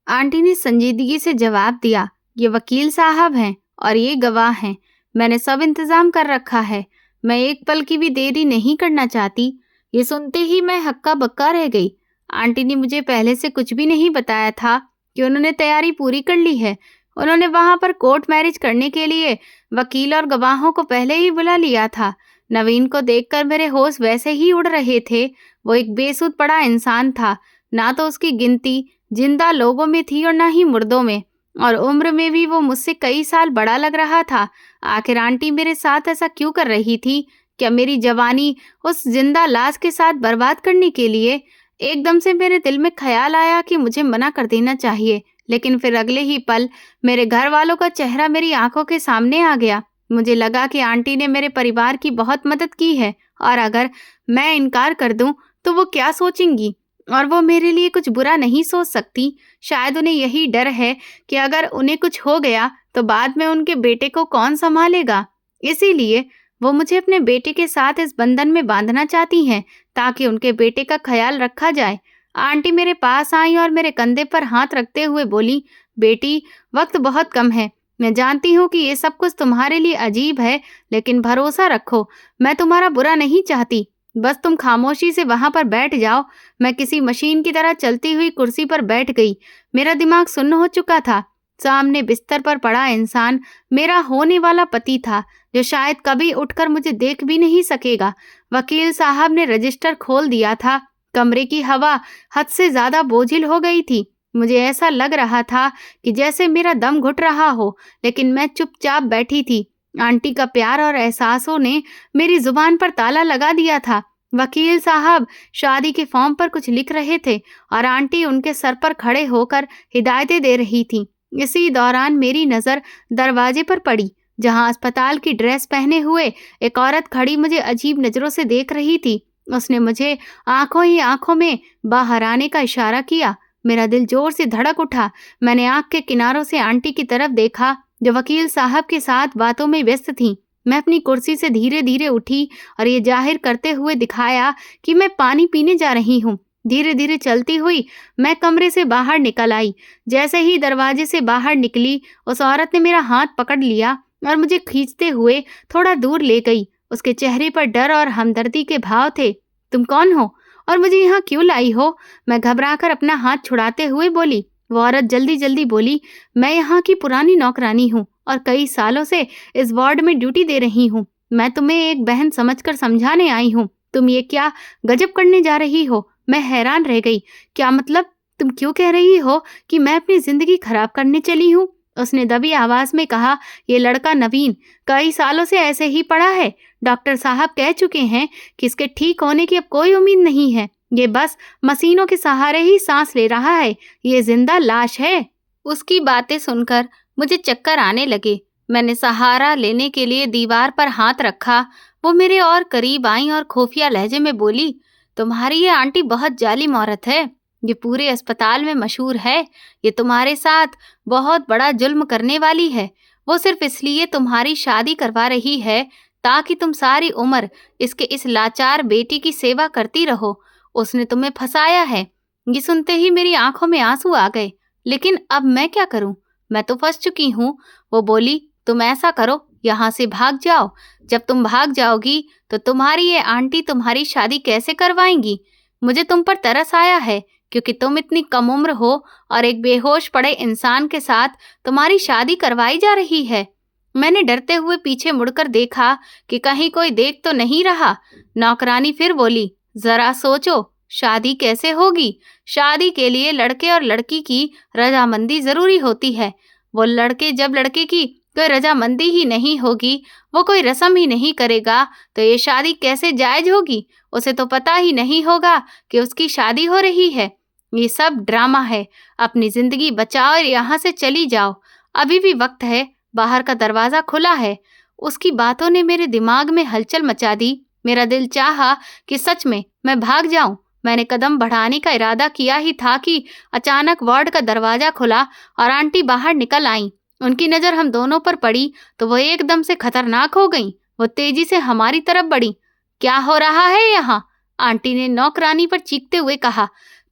आंटी ने संजीदगी से जवाब दिया, ये वकील साहब हैं और ये गवाह हैं। मैंने सब इंतजाम कर रखा है। मैं एक पल की भी देरी नहीं करना चाहती। ये सुनते ही मैं हक्का बक्का रह गई। आंटी ने मुझे पहले से कुछ भी नहीं बताया था कि उन्होंने तैयारी पूरी कर ली है। उन्होंने वहां पर कोर्ट मैरिज करने के लिए वकील और गवाहों को पहले ही बुला लिया था। नवीन को देखकर मेरे होश वैसे ही उड़ रहे थे। वो एक बेसुध पड़ा इंसान था। ना तो उसकी गिनती जिंदा लोगों में थी और ना ही मुर्दों में, और उम्र में भी वो मुझसे कई साल बड़ा लग रहा था। आखिर आंटी मेरे साथ ऐसा क्यों कर रही थी? क्या मेरी जवानी उस जिंदा लाश के साथ बर्बाद करने के लिए? एकदम से मेरे दिल में ख्याल आया कि मुझे मना कर देना चाहिए, लेकिन फिर अगले ही पल मेरे घर वालों का चेहरा मेरी आंखों के सामने आ गया। मुझे लगा कि आंटी ने मेरे परिवार की बहुत मदद की है, और अगर मैं इनकार कर दूं तो वो क्या सोचेंगी, और वो मेरे लिए कुछ बुरा नहीं सोच सकती। शायद उन्हें यही डर है कि अगर उन्हें कुछ हो गया तो बाद में उनके बेटे को कौन संभालेगा। इसीलिए वो मुझे अपने बेटे के साथ इस बंधन में बांधना चाहती हैं, ताकि उनके बेटे का ख्याल रखा जाए। आंटी मेरे पास आई और मेरे कंधे पर हाथ रखते हुए बोली, बेटी, वक्त बहुत कम है। मैं जानती हूँ कि ये सब कुछ तुम्हारे लिए अजीब है, लेकिन भरोसा रखो, मैं तुम्हारा बुरा नहीं चाहती। बस तुम खामोशी से वहां पर बैठ जाओ। मैं किसी मशीन की तरह चलती हुई कुर्सी पर बैठ गई। मेरा दिमाग सुन्न हो चुका था। सामने बिस्तर पर पड़ा इंसान मेरा होने वाला पति था, जो शायद कभी उठकर मुझे देख भी नहीं सकेगा। वकील साहब ने रजिस्टर खोल दिया था। कमरे की हवा हद से ज्यादा बोझिल हो गई थी। मुझे ऐसा लग रहा था कि जैसे मेरा दम घुट रहा हो, लेकिन मैं चुपचाप बैठी थी। आंटी का प्यार और एहसासों ने मेरी जुबान पर ताला लगा दिया था। वकील साहब शादी के फॉर्म पर कुछ लिख रहे थे और आंटी उनके सर पर खड़े होकर हिदायतें दे रही थी। इसी दौरान मेरी नजर दरवाजे पर पड़ी, जहां अस्पताल की ड्रेस पहने हुए एक औरत खड़ी मुझे अजीब नजरों से देख रही थी। उसने मुझे आंखों ही आंखों में बाहर आने का इशारा किया। मेरा दिल जोर से धड़क उठा। मैंने आंख के किनारों से आंटी की तरफ देखा, जो वकील साहब के साथ बातों में व्यस्त थीं। मैं अपनी कुर्सी से धीरे धीरे उठी और ये जाहिर करते हुए दिखाया कि मैं पानी पीने जा रही हूँ। धीरे धीरे चलती हुई मैं कमरे से बाहर निकल आई। जैसे ही दरवाजे से बाहर निकली, उस औरत ने मेरा हाथ पकड़ लिया और मुझे खींचते हुए थोड़ा दूर ले गई। उसके चेहरे पर डर और हमदर्दी के भाव थे। तुम कौन हो और मुझे यहाँ क्यों लाई हो? मैं घबराकर अपना हाथ छुड़ाते हुए बोली। वो औरत जल्दी जल्दी बोली, मैं यहाँ की पुरानी नौकरानी हूँ और कई सालों से इस वार्ड में ड्यूटी दे रही हूँ। मैं तुम्हें एक बहन समझकर समझाने आई हूँ। तुम ये क्या गजब करने जा रही हो? मैं हैरान रह गई। क्या मतलब? तुम क्यों कह रही हो कि मैं अपनी जिंदगी खराब करने चली हूँ? उसने दबी आवाज में कहा। ये लड़का नवीन कई सालों से ऐसे ही पड़ा है। डॉक्टर साहब कह चुके हैं कि इसके ठीक होने की अब कोई उम्मीद नहीं है। ये बस मशीनों के सहारे ही सांस ले रहा है। ये जिंदा लाश है। उसकी बातें सुनकर मुझे चक्कर आने लगे। मैंने सहारा लेने के लिए दीवार पर हाथ रखा। वो मेरे और करीब आई और खुफिया लहजे में बोली, तुम्हारी ये आंटी बहुत जालिम औरत है। ये पूरे अस्पताल में मशहूर है। ये तुम्हारे साथ बहुत बड़ा जुल्म करने वाली है। वो सिर्फ इसलिए तुम्हारी शादी करवा रही है ताकि तुम सारी उम्र इसके इस लाचार बेटी की सेवा करती रहो। उसने तुम्हें फंसाया है। ये सुनते ही मेरी आंखों में आंसू आ गए। लेकिन अब मैं क्या करूं? मैं तो फंस चुकी हूँ। वो बोली, तुम ऐसा करो, यहाँ से भाग जाओ। जब तुम भाग जाओगी तो तुम्हारी ये आंटी तुम्हारी शादी कैसे करवाएंगी? मुझे तुम पर तरस आया है क्योंकि तुम इतनी कम उम्र हो और एक बेहोश पड़े इंसान के साथ तुम्हारी शादी करवाई जा रही है। मैंने डरते हुए पीछे मुड़कर देखा कि कहीं कोई देख तो नहीं रहा। नौकरानी फिर बोली, जरा सोचो, शादी कैसे होगी? शादी के लिए लड़के और लड़की की रजामंदी जरूरी होती है। वो लड़के जब लड़के की कोई रजामंदी ही नहीं होगी, वो कोई रस्म ही नहीं करेगा, तो ये शादी कैसे जायज होगी? उसे तो पता ही नहीं होगा कि उसकी शादी हो रही है। ये सब ड्रामा है। अपनी जिंदगी बचाओ और यहाँ से चली जाओ। अभी भी वक्त है। बाहर का दरवाजा खुला है। उसकी बातों ने मेरे दिमाग में हलचल मचा दी। मेरा दिल चाहा कि सच में मैं भाग जाऊं। मैंने कदम बढ़ाने का इरादा किया ही था कि अचानक वार्ड का दरवाजा खुला और आंटी बाहर निकल आईं। उनकी नजर हम दोनों पर पड़ी तो वो एकदम से खतरनाक हो गईं। वो तेजी से हमारी तरफ बढ़ी। क्या हो रहा है यहाँ? आंटी ने नौकरानी पर चीखते हुए कहा।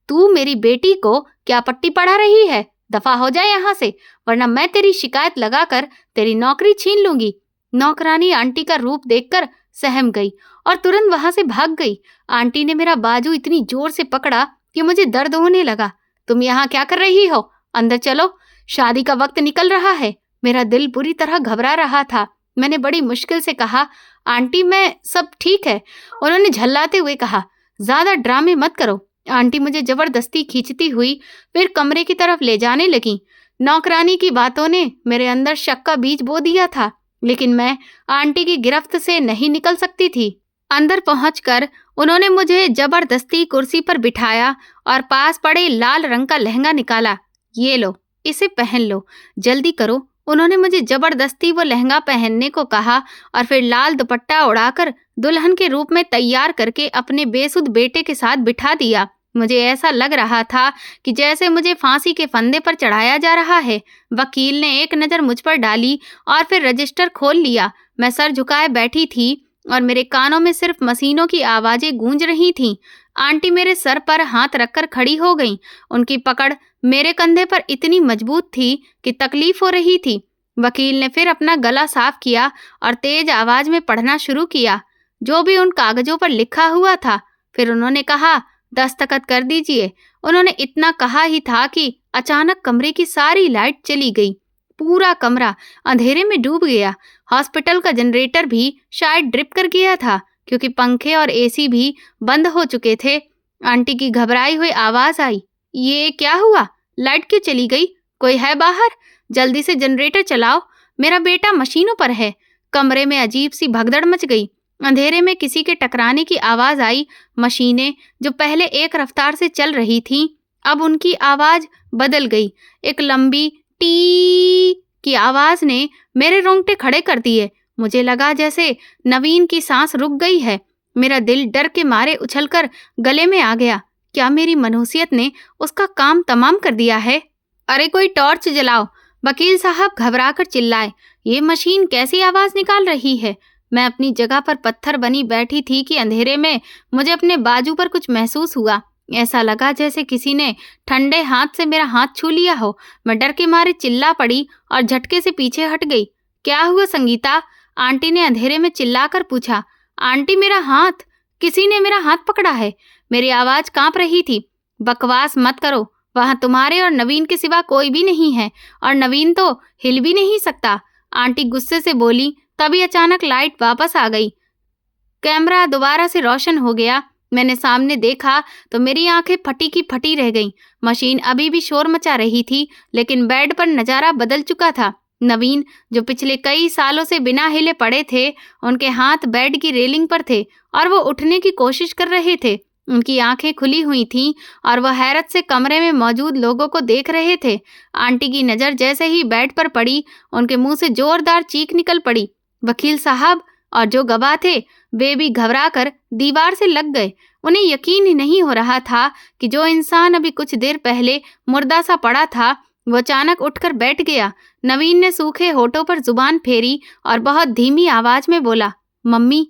तू मेरी बेटी को क्या पट्टी पढ़ा रही है? दफा हो जाए यहाँ से, वरना मैं तेरी शिकायत लगाकर तेरी नौकरी छीन लूंगी। नौकरानी आंटी का रूप देखकर सहम गई और तुरंत वहां से भाग गई। आंटी ने मेरा बाजू इतनी जोर से पकड़ा कि मुझे दर्द होने लगा। तुम यहाँ क्या कर रही हो? अंदर चलो, शादी का वक्त निकल रहा है। मेरा दिल बुरी तरह घबरा रहा था। मैंने बड़ी मुश्किल से कहा, आंटी मैं सब ठीक है। उन्होंने झल्लाते हुए कहा, ज्यादा ड्रामे मत करो। आंटी मुझे जबरदस्ती खींचती हुई फिर कमरे की तरफ ले जाने लगी। नौकरानी की बातों ने मेरे अंदर शक का बीज बो दिया था, लेकिन मैं आंटी की गिरफ्त से नहीं निकल सकती थी। अंदर पहुंचकर उन्होंने मुझे जबरदस्ती कुर्सी पर बिठाया और पास पड़े लाल रंग का लहंगा निकाला। ये लो, इसे पहन लो, जल्दी करो। उन्होंने मुझे जबरदस्ती वो लहंगा पहनने को कहा और फिर लाल दुपट्टा उड़ाकर दुल्हन के रूप में तैयार करके अपने बेसुध बेटे के साथ बिठा दिया। मुझे ऐसा लग रहा था कि जैसे मुझे फांसी के फंदे पर चढ़ाया जा रहा है। वकील ने एक नज़र मुझ पर डाली और फिर रजिस्टर खोल लिया। मैं सर झुकाए बैठी थी और मेरे कानों में सिर्फ मशीनों की आवाजें गूंज रही थीं। आंटी मेरे सर पर हाथ रखकर खड़ी हो गईं। उनकी पकड़ मेरे कंधे पर इतनी मजबूत थी कि तकलीफ हो रही थी। वकील ने फिर अपना गला साफ किया और तेज आवाज में पढ़ना शुरू किया, जो भी उन कागजों पर लिखा हुआ था। फिर उन्होंने कहा, दस्तखत कर दीजिए। उन्होंने इतना कहा ही था कि अचानक कमरे की सारी लाइट चली गई। पूरा कमरा अंधेरे में डूब गया। हॉस्पिटल का जनरेटर भी शायद ड्रिप कर गया था क्योंकि पंखे और एसी भी बंद हो चुके थे। आंटी की घबराई हुई आवाज आई, ये क्या हुआ? लाइट क्यों चली गई? कोई है बाहर? जल्दी से जनरेटर चलाओ, मेरा बेटा मशीनों पर है। कमरे में अजीब सी भगदड़ मच गई। अंधेरे में किसी के टकराने की आवाज आई। मशीनें जो पहले एक रफ्तार से चल रही थीं, अब उनकी आवाज बदल गई। एक लंबी टी की आवाज ने मेरे रोंगटे खड़े कर दिए। मुझे लगा जैसे नवीन की सांस रुक गई है। मेरा दिल डर के मारे उछलकर गले में आ गया। क्या मेरी मनहूसियत ने उसका काम तमाम कर दिया है? अरे कोई टॉर्च जलाओ, वकील साहब घबराकर चिल्लाए। ये मशीन कैसी आवाज निकाल रही है? मैं अपनी जगह पर पत्थर बनी बैठी थी कि अंधेरे में मुझे अपने बाजू पर कुछ महसूस हुआ। ऐसा लगा जैसे किसी ने ठंडे हाथ से मेरा हाथ छू लिया हो। मैं डर के मारे चिल्ला पड़ी और झटके से पीछे हट गई। क्या हुआ संगीता? आंटी ने अंधेरे में चिल्लाकर पूछा। आंटी मेरा हाथ, किसी ने मेरा हाथ पकड़ा है। मेरी आवाज कांप रही थी। बकवास मत करो, वहां तुम्हारे और नवीन के सिवा कोई भी नहीं है और नवीन तो हिल भी नहीं सकता। आंटी गुस्से से बोली। तभी अचानक लाइट वापस आ गई। कैमरा दोबारा से रोशन हो गया। मैंने सामने देखा तो मेरी आंखें फटी की फटी रह गईं। मशीन अभी भी शोर मचा रही थी, लेकिन बेड पर नजारा बदल चुका था। नवीन, जो पिछले कई सालों से बिना हिले पड़े थे, उनके हाथ बेड की रेलिंग पर थे और वो उठने की कोशिश कर रहे थे। उनकी आंखें खुली हुई थीं और वह हैरत से कमरे में मौजूद लोगों को देख रहे थे। आंटी की नज़र जैसे ही बेड पर पड़ी, उनके मुंह से जोरदार चीख निकल पड़ी। वकील साहब और जो गवाह थे, वे भी घबराकर दीवार से लग गए। उन्हें यकीन ही नहीं हो रहा था कि जो इंसान अभी कुछ देर पहले मुर्दा सा पड़ा था, वो अचानक उठकर बैठ गया। नवीन ने सूखे होठों पर जुबान फेरी और बहुत धीमी आवाज में बोला, मम्मी,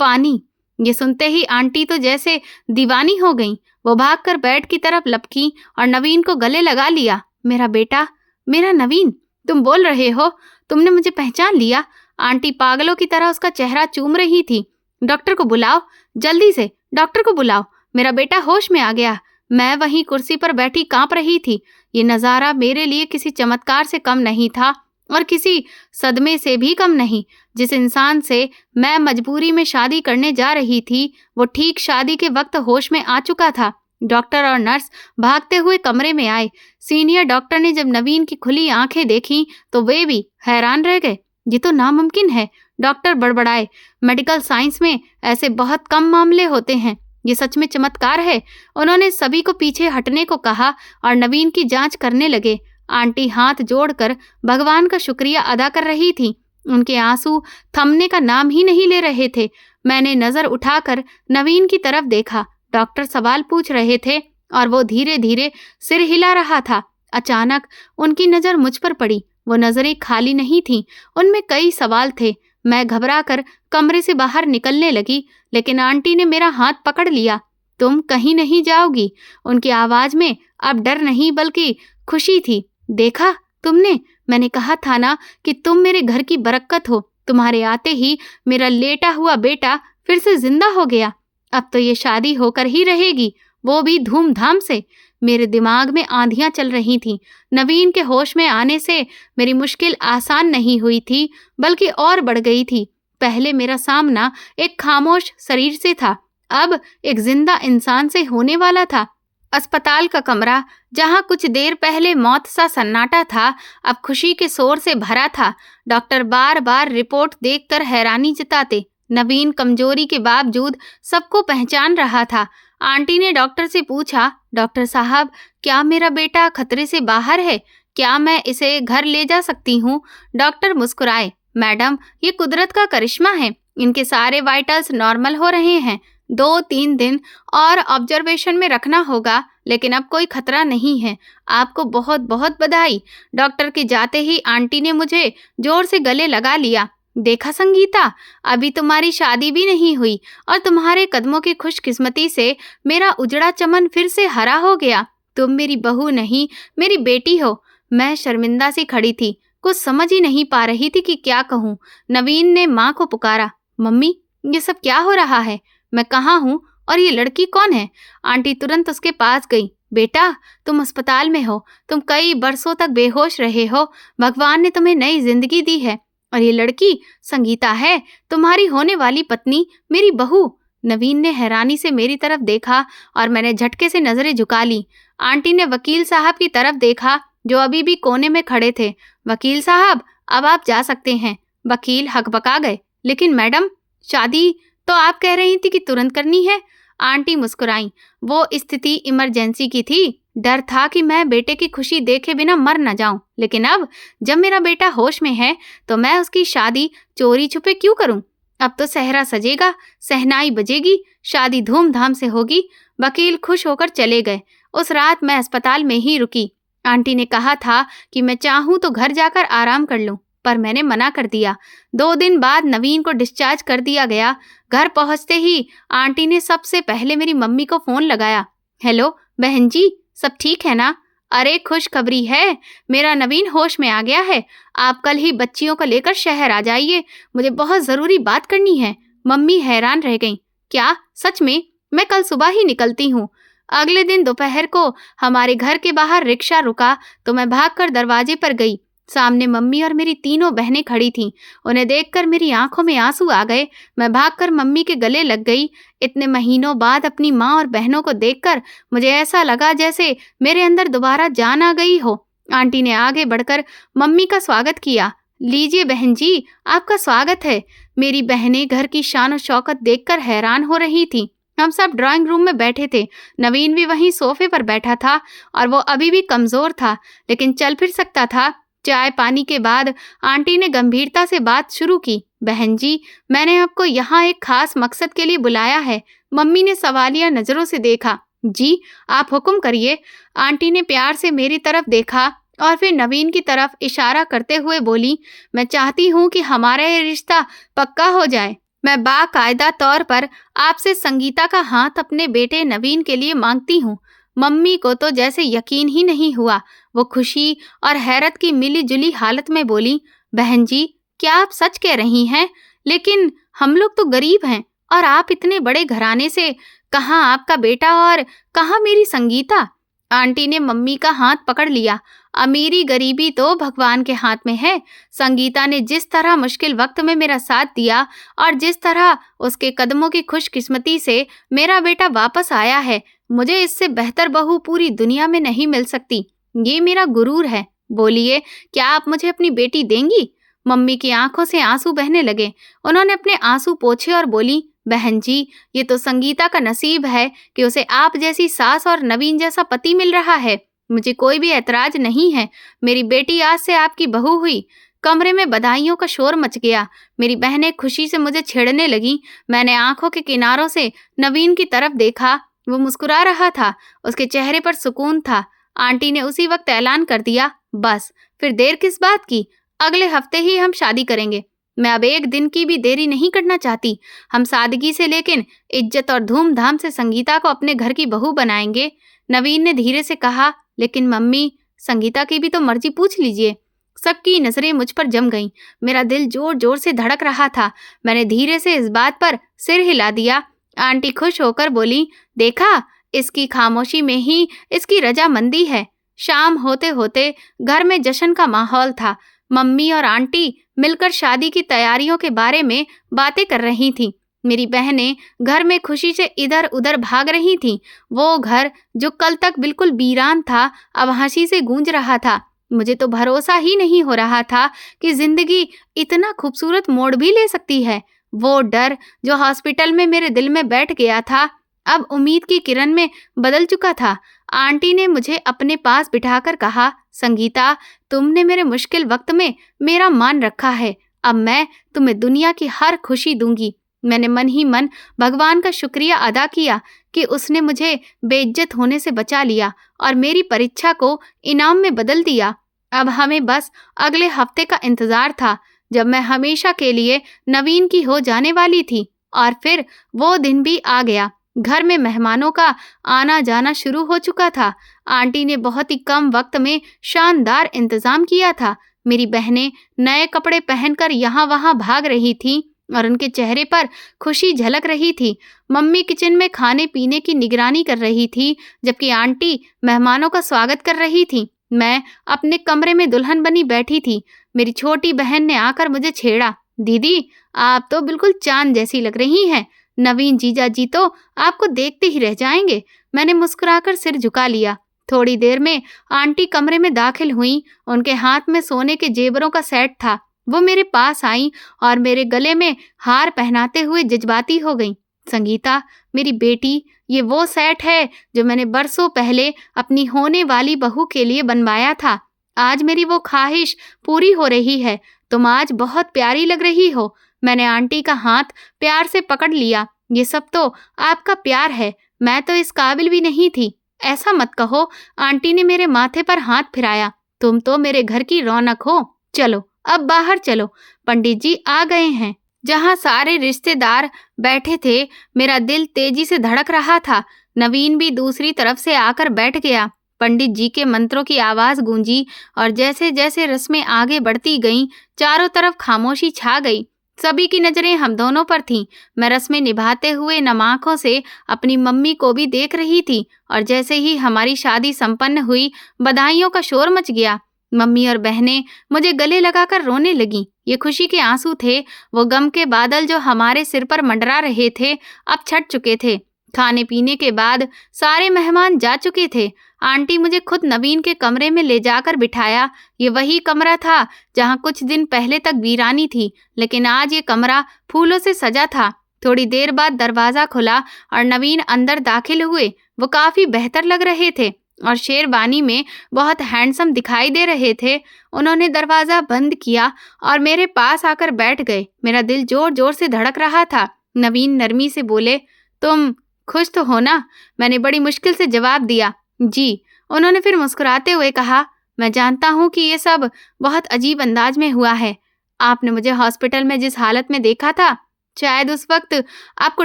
पानी। ये सुनते ही आंटी तो जैसे दीवानी हो गईं। वो भागकर बेड की तरफ लपकी और नवीन को गले लगा लिया। मेरा बेटा, मेरा नवीन, तुम बोल रहे हो? तुमने मुझे पहचान लिया? आंटी पागलों की तरह उसका चेहरा चूम रही थी। डॉक्टर को बुलाओ, जल्दी से डॉक्टर को बुलाओ। मेरा बेटा होश में आ गया। मैं वहीं कुर्सी पर बैठी कांप रही थी। ये नज़ारा मेरे लिए किसी चमत्कार से कम नहीं था और किसी सदमे से भी कम नहीं। जिस इंसान से मैं मजबूरी में शादी करने जा रही थी, वो ठीक शादी के वक्त होश में आ चुका था। डॉक्टर और नर्स भागते हुए कमरे में आए। सीनियर डॉक्टर ने जब नवीन की खुली आंखें देखी तो वे भी हैरान रह गए। ये तो नामुमकिन है, डॉक्टर बड़बड़ाए। मेडिकल साइंस में ऐसे बहुत कम मामले होते हैं। ये सच में चमत्कार है। उन्होंने सभी को पीछे हटने को कहा और नवीन की जांच करने लगे। आंटी हाथ जोड़कर भगवान का शुक्रिया अदा कर रही थी। उनके आंसू थमने का नाम ही नहीं ले रहे थे। मैंने नजर उठाकर नवीन की तरफ देखा। डॉक्टर सवाल पूछ रहे थे और वो धीरे धीरे सिर हिला रहा था। अचानक उनकी नजर मुझ पर पड़ी। वो नजरें खाली नहीं थीं, उनमें कई सवाल थे। मैं घबराकर कमरे से बाहर निकलने लगी, लेकिन आंटी ने मेरा हाथ पकड़ लिया। तुम कहीं नहीं जाओगी। उनकी आवाज में अब डर नहीं बल्कि खुशी थी। देखा तुमने, मैंने कहा था ना कि तुम मेरे घर की बरकत हो। तुम्हारे आते ही मेरा लेटा हुआ बेटा फिर से जिंदा हो गया। अब तो ये शादी होकर ही रहेगी, वो भी धूमधाम से। मेरे दिमाग में आंधियां चल रही थीं। नवीन के होश में आने से मेरी मुश्किल आसान नहीं हुई थी, बल्कि और बढ़ गई थी। पहले मेरा सामना एक खामोश शरीर से था, अब एक जिंदा इंसान से होने वाला था। अस्पताल का कमरा, जहां कुछ देर पहले मौत सा सन्नाटा था, अब खुशी के शोर से भरा था। डॉक्टर बार बार रिपोर्ट देखकर हैरानी जताते। नवीन कमजोरी के बावजूद सबको पहचान रहा था। आंटी ने डॉक्टर से पूछा, डॉक्टर साहब, क्या मेरा बेटा खतरे से बाहर है? क्या मैं इसे घर ले जा सकती हूँ? डॉक्टर मुस्कुराए, मैडम, ये कुदरत का करिश्मा है। इनके सारे वाइटल्स नॉर्मल हो रहे हैं। 2-3 दिन और ऑब्जर्वेशन में रखना होगा, लेकिन अब कोई खतरा नहीं है। आपको बहुत बहुत बधाई। डॉक्टर के जाते ही आंटी ने मुझे जोर से गले लगा लिया। देखा संगीता, अभी तुम्हारी शादी भी नहीं हुई और तुम्हारे कदमों की खुशकिस्मती से मेरा उजड़ा चमन फिर से हरा हो गया। तुम मेरी बहू नहीं, मेरी बेटी हो। मैं शर्मिंदा सी खड़ी थी, कुछ समझ ही नहीं पा रही थी कि क्या कहूँ। नवीन ने माँ को पुकारा, मम्मी, ये सब क्या हो रहा है? मैं कहाँ हूँ और ये लड़की कौन है? आंटी तुरंत उसके पास गई। बेटा, तुम अस्पताल में हो। तुम कई बरसों तक बेहोश रहे हो। भगवान ने तुम्हें नई जिंदगी दी है। और ये लड़की संगीता है, तुम्हारी होने वाली पत्नी, मेरी बहू। नवीन ने हैरानी से मेरी तरफ देखा और मैंने झटके से नजरें झुका ली। आंटी ने वकील साहब की तरफ देखा, जो अभी भी कोने में खड़े थे। वकील साहब, अब आप जा सकते हैं। वकील हकबका गए, लेकिन मैडम, शादी तो आप कह रही थी कि तुरंत करनी है। आंटी मुस्कुराई। वो स्थिति इमरजेंसी की थी। डर था कि मैं बेटे की खुशी देखे बिना मर न जाऊं, लेकिन अब जब मेरा बेटा होश में है तो मैं उसकी शादी चोरी छुपे क्यों करूं? अब तो सेहरा सजेगा, सहनाई बजेगी, शादी धूमधाम से होगी। वकील खुश होकर चले गए। उस रात मैं अस्पताल में ही रुकी। आंटी ने कहा था कि मैं चाहूं तो घर जाकर आराम कर लूं, पर मैंने मना कर दिया। 2 दिन बाद नवीन को डिस्चार्ज कर दिया गया। घर पहुंचते ही आंटी ने सबसे पहले मेरी मम्मी को फोन लगाया। हेलो बहन जी, सब ठीक है ना? अरे खुशखबरी है, मेरा नवीन होश में आ गया है। आप कल ही बच्चियों को लेकर शहर आ जाइए, मुझे बहुत जरूरी बात करनी है। मम्मी हैरान रह गईं। क्या सच में? मैं कल सुबह ही निकलती हूँ। अगले दिन दोपहर को हमारे घर के बाहर रिक्शा रुका तो मैं भागकर दरवाजे पर गई। सामने मम्मी और मेरी तीनों बहनें खड़ी थीं। उन्हें देखकर मेरी आंखों में आंसू आ गए। मैं भागकर मम्मी के गले लग गई। इतने महीनों बाद अपनी माँ और बहनों को देखकर मुझे ऐसा लगा जैसे मेरे अंदर दोबारा जान आ गई हो। आंटी ने आगे बढ़कर मम्मी का स्वागत किया। लीजिए बहन जी, आपका स्वागत है। मेरी बहनें घर की शान और शौकत देखकर हैरान हो रही थीं। हम सब ड्राइंग रूम में बैठे थे। नवीन भी वहीं सोफे पर बैठा था और वो अभी भी कमजोर था, लेकिन चल फिर सकता था। चाय पानी के बाद आंटी ने गंभीरता से बात शुरू की। बहन जी, मैंने आपको यहाँ एक खास मकसद के लिए बुलाया है। मम्मी ने सवालिया नजरों से देखा। जी, आप हुक्म करिए। आंटी ने प्यार से मेरी तरफ देखा और फिर नवीन की तरफ इशारा करते हुए बोली, मैं चाहती हूँ कि हमारा ये रिश्ता पक्का हो जाए। मैं बाकायदा तौर पर आपसे संगीता का हाथ अपने बेटे नवीन के लिए मांगती हूँ। मम्मी को तो जैसे यकीन ही नहीं हुआ। वो खुशी और हैरत की मिली जुली हालत में बोली, बहन जी, क्या आप सच कह रही हैं? लेकिन हम लोग तो गरीब हैं और आप इतने बड़े घराने से। कहाँ आपका बेटा और कहाँ मेरी संगीता? आंटी ने मम्मी का हाथ पकड़ लिया। अमीरी गरीबी तो भगवान के हाथ में है। संगीता ने जिस तरह मुश्किल वक्त में मेरा साथ दिया और जिस तरह उसके कदमों की खुशकिस्मती से मेरा बेटा वापस आया है, मुझे इससे बेहतर बहू पूरी दुनिया में नहीं मिल सकती। ये मेरा गुरूर है। बोलिए, क्या आप मुझे अपनी बेटी देंगी? मम्मी की आंखों से आंसू बहने लगे। उन्होंने अपने आंसू पोंछे और बोली, बहन जी, ये तो संगीता का नसीब है कि उसे आप जैसी सास और नवीन जैसा पति मिल रहा है। मुझे कोई भी ऐतराज नहीं है। मेरी बेटी आज से आपकी बहू हुई। कमरे में बधाइयों का शोर मच गया। मेरी बहनें खुशी से मुझे छेड़ने लगीं। मैंने आंखों के किनारों से नवीन की तरफ देखा। वो मुस्कुरा रहा था। उसके चेहरे पर सुकून था। आंटी ने उसी वक्त ऐलान कर दिया, बस फिर देर किस बात की? अगले हफ्ते ही हम शादी करेंगे। मैं अब एक दिन की भी देरी नहीं करना चाहती। हम सादगी से लेकिन इज्जत और धूमधाम से संगीता को अपने घर की बहू बनाएंगे। नवीन ने धीरे से कहा, लेकिन मम्मी, संगीता की भी तो मर्जी पूछ लीजिए। सबकी नजरें मुझ पर जम गईं। मेरा दिल जोर जोर से धड़क रहा था। मैंने धीरे से इस बात पर सिर हिला दिया। आंटी खुश होकर बोली, देखा, इसकी खामोशी में ही इसकी रजामंदी है। शाम होते होते घर में जश्न का माहौल था। मम्मी और आंटी मिलकर शादी की तैयारियों के बारे में बातें कर रही थीं। मेरी बहनें घर में खुशी से इधर उधर भाग रही थीं। वो घर जो कल तक बिल्कुल वीरान था, अब हंसी से गूंज रहा था। मुझे तो भरोसा ही नहीं हो रहा था कि जिंदगी इतना खूबसूरत मोड़ भी ले सकती है। वो डर जो हॉस्पिटल में मेरे दिल में बैठ गया था, अब उम्मीद की किरण में बदल चुका था। आंटी ने मुझे अपने पास बिठाकर कहा, संगीता, तुमने मेरे मुश्किल वक्त में मेरा मान रखा है। अब मैं तुम्हें दुनिया की हर खुशी दूंगी। मैंने मन ही मन भगवान का शुक्रिया अदा किया कि उसने मुझे बेइज्जत होने से बचा लिया और मेरी परीक्षा को इनाम में बदल दिया। अब हमें बस अगले हफ्ते का इंतजार था, जब मैं हमेशा के लिए नवीन की हो जाने वाली थी। और फिर वो दिन भी आ गया। घर में मेहमानों का आना जाना शुरू हो चुका था। आंटी ने बहुत ही कम वक्त में शानदार इंतजाम किया था। मेरी बहनें नए कपड़े पहनकर यहाँ वहाँ भाग रही थीं और उनके चेहरे पर खुशी झलक रही थी। मम्मी किचन में खाने पीने की निगरानी कर रही थी, जबकि आंटी मेहमानों का स्वागत कर रही थी। मैं अपने कमरे में दुल्हन बनी बैठी थी। मेरी छोटी बहन ने आकर मुझे छेड़ा, दीदी, आप तो बिल्कुल चांद जैसी लग रही हैं। नवीन जीजा जी तो आपको देखते ही रह जाएंगे। मैंने मुस्कुराकर सिर झुका लिया। थोड़ी देर में आंटी कमरे में दाखिल हुई। उनके हाथ में सोने के जेवरों का सेट था। वो मेरे पास आई और मेरे गले में हार पहनाते हुए जज्बाती हो गईं। संगीता, मेरी बेटी, ये वो सेट है जो मैंने बरसों पहले अपनी होने वाली बहू के लिए बनवाया था। आज मेरी वो ख्वाहिश पूरी हो रही है। तुम आज बहुत प्यारी लग रही हो। मैंने आंटी का हाथ प्यार से पकड़ लिया। ये सब तो आपका प्यार है। मैं तो इस काबिल भी नहीं थी। ऐसा मत कहो। आंटी ने मेरे माथे पर हाथ फिराया। तुम तो मेरे घर की रौनक हो। चलो, अब बाहर चलो, पंडित जी आ गए हैं। जहाँ सारे रिश्तेदार बैठे थे, मेरा दिल तेजी से धड़क रहा था। नवीन भी दूसरी तरफ से आकर बैठ गया। पंडित जी के मंत्रों की आवाज गूंजी और जैसे जैसे रस्में आगे बढ़ती गईं, चारों तरफ खामोशी छा गई। सभी की नजरें हम दोनों पर थीं। मैं रस्में निभाते हुए नम आंखों से अपनी मम्मी को भी देख रही थी और जैसे ही हमारी शादी संपन्न हुई, बधाइयों का शोर मच गया। मम्मी और बहनें मुझे गले लगाकर रोने लगीं। ये खुशी के आंसू थे, वो गम के बादल जो हमारे सिर पर मंडरा रहे थे, अब छट चुके थे। खाने पीने के बाद सारे मेहमान जा चुके थे। आंटी मुझे खुद नवीन के कमरे में ले जाकर बिठाया। ये वही कमरा था जहाँ कुछ दिन पहले तक वीरानी थी, लेकिन आज ये कमरा फूलों से सजा था। थोड़ी देर बाद दरवाजा खुला और नवीन अंदर दाखिल हुए। वो काफी बेहतर लग रहे थे और शेरवानी में बहुत हैंडसम दिखाई दे रहे थे। उन्होंने दरवाजा बंद किया और मेरे पास आकर बैठ गए। मेरा दिल जोर जोर से धड़क रहा था। नवीन नरमी से बोले, तुम खुश तो हो ना? मैंने बड़ी मुश्किल से जवाब दिया, जी। उन्होंने फिर मुस्कुराते हुए कहा, मैं जानता हूँ कि ये सब बहुत अजीब अंदाज में हुआ है। आपने मुझे हॉस्पिटल में जिस हालत में देखा था, शायद उस वक्त आपको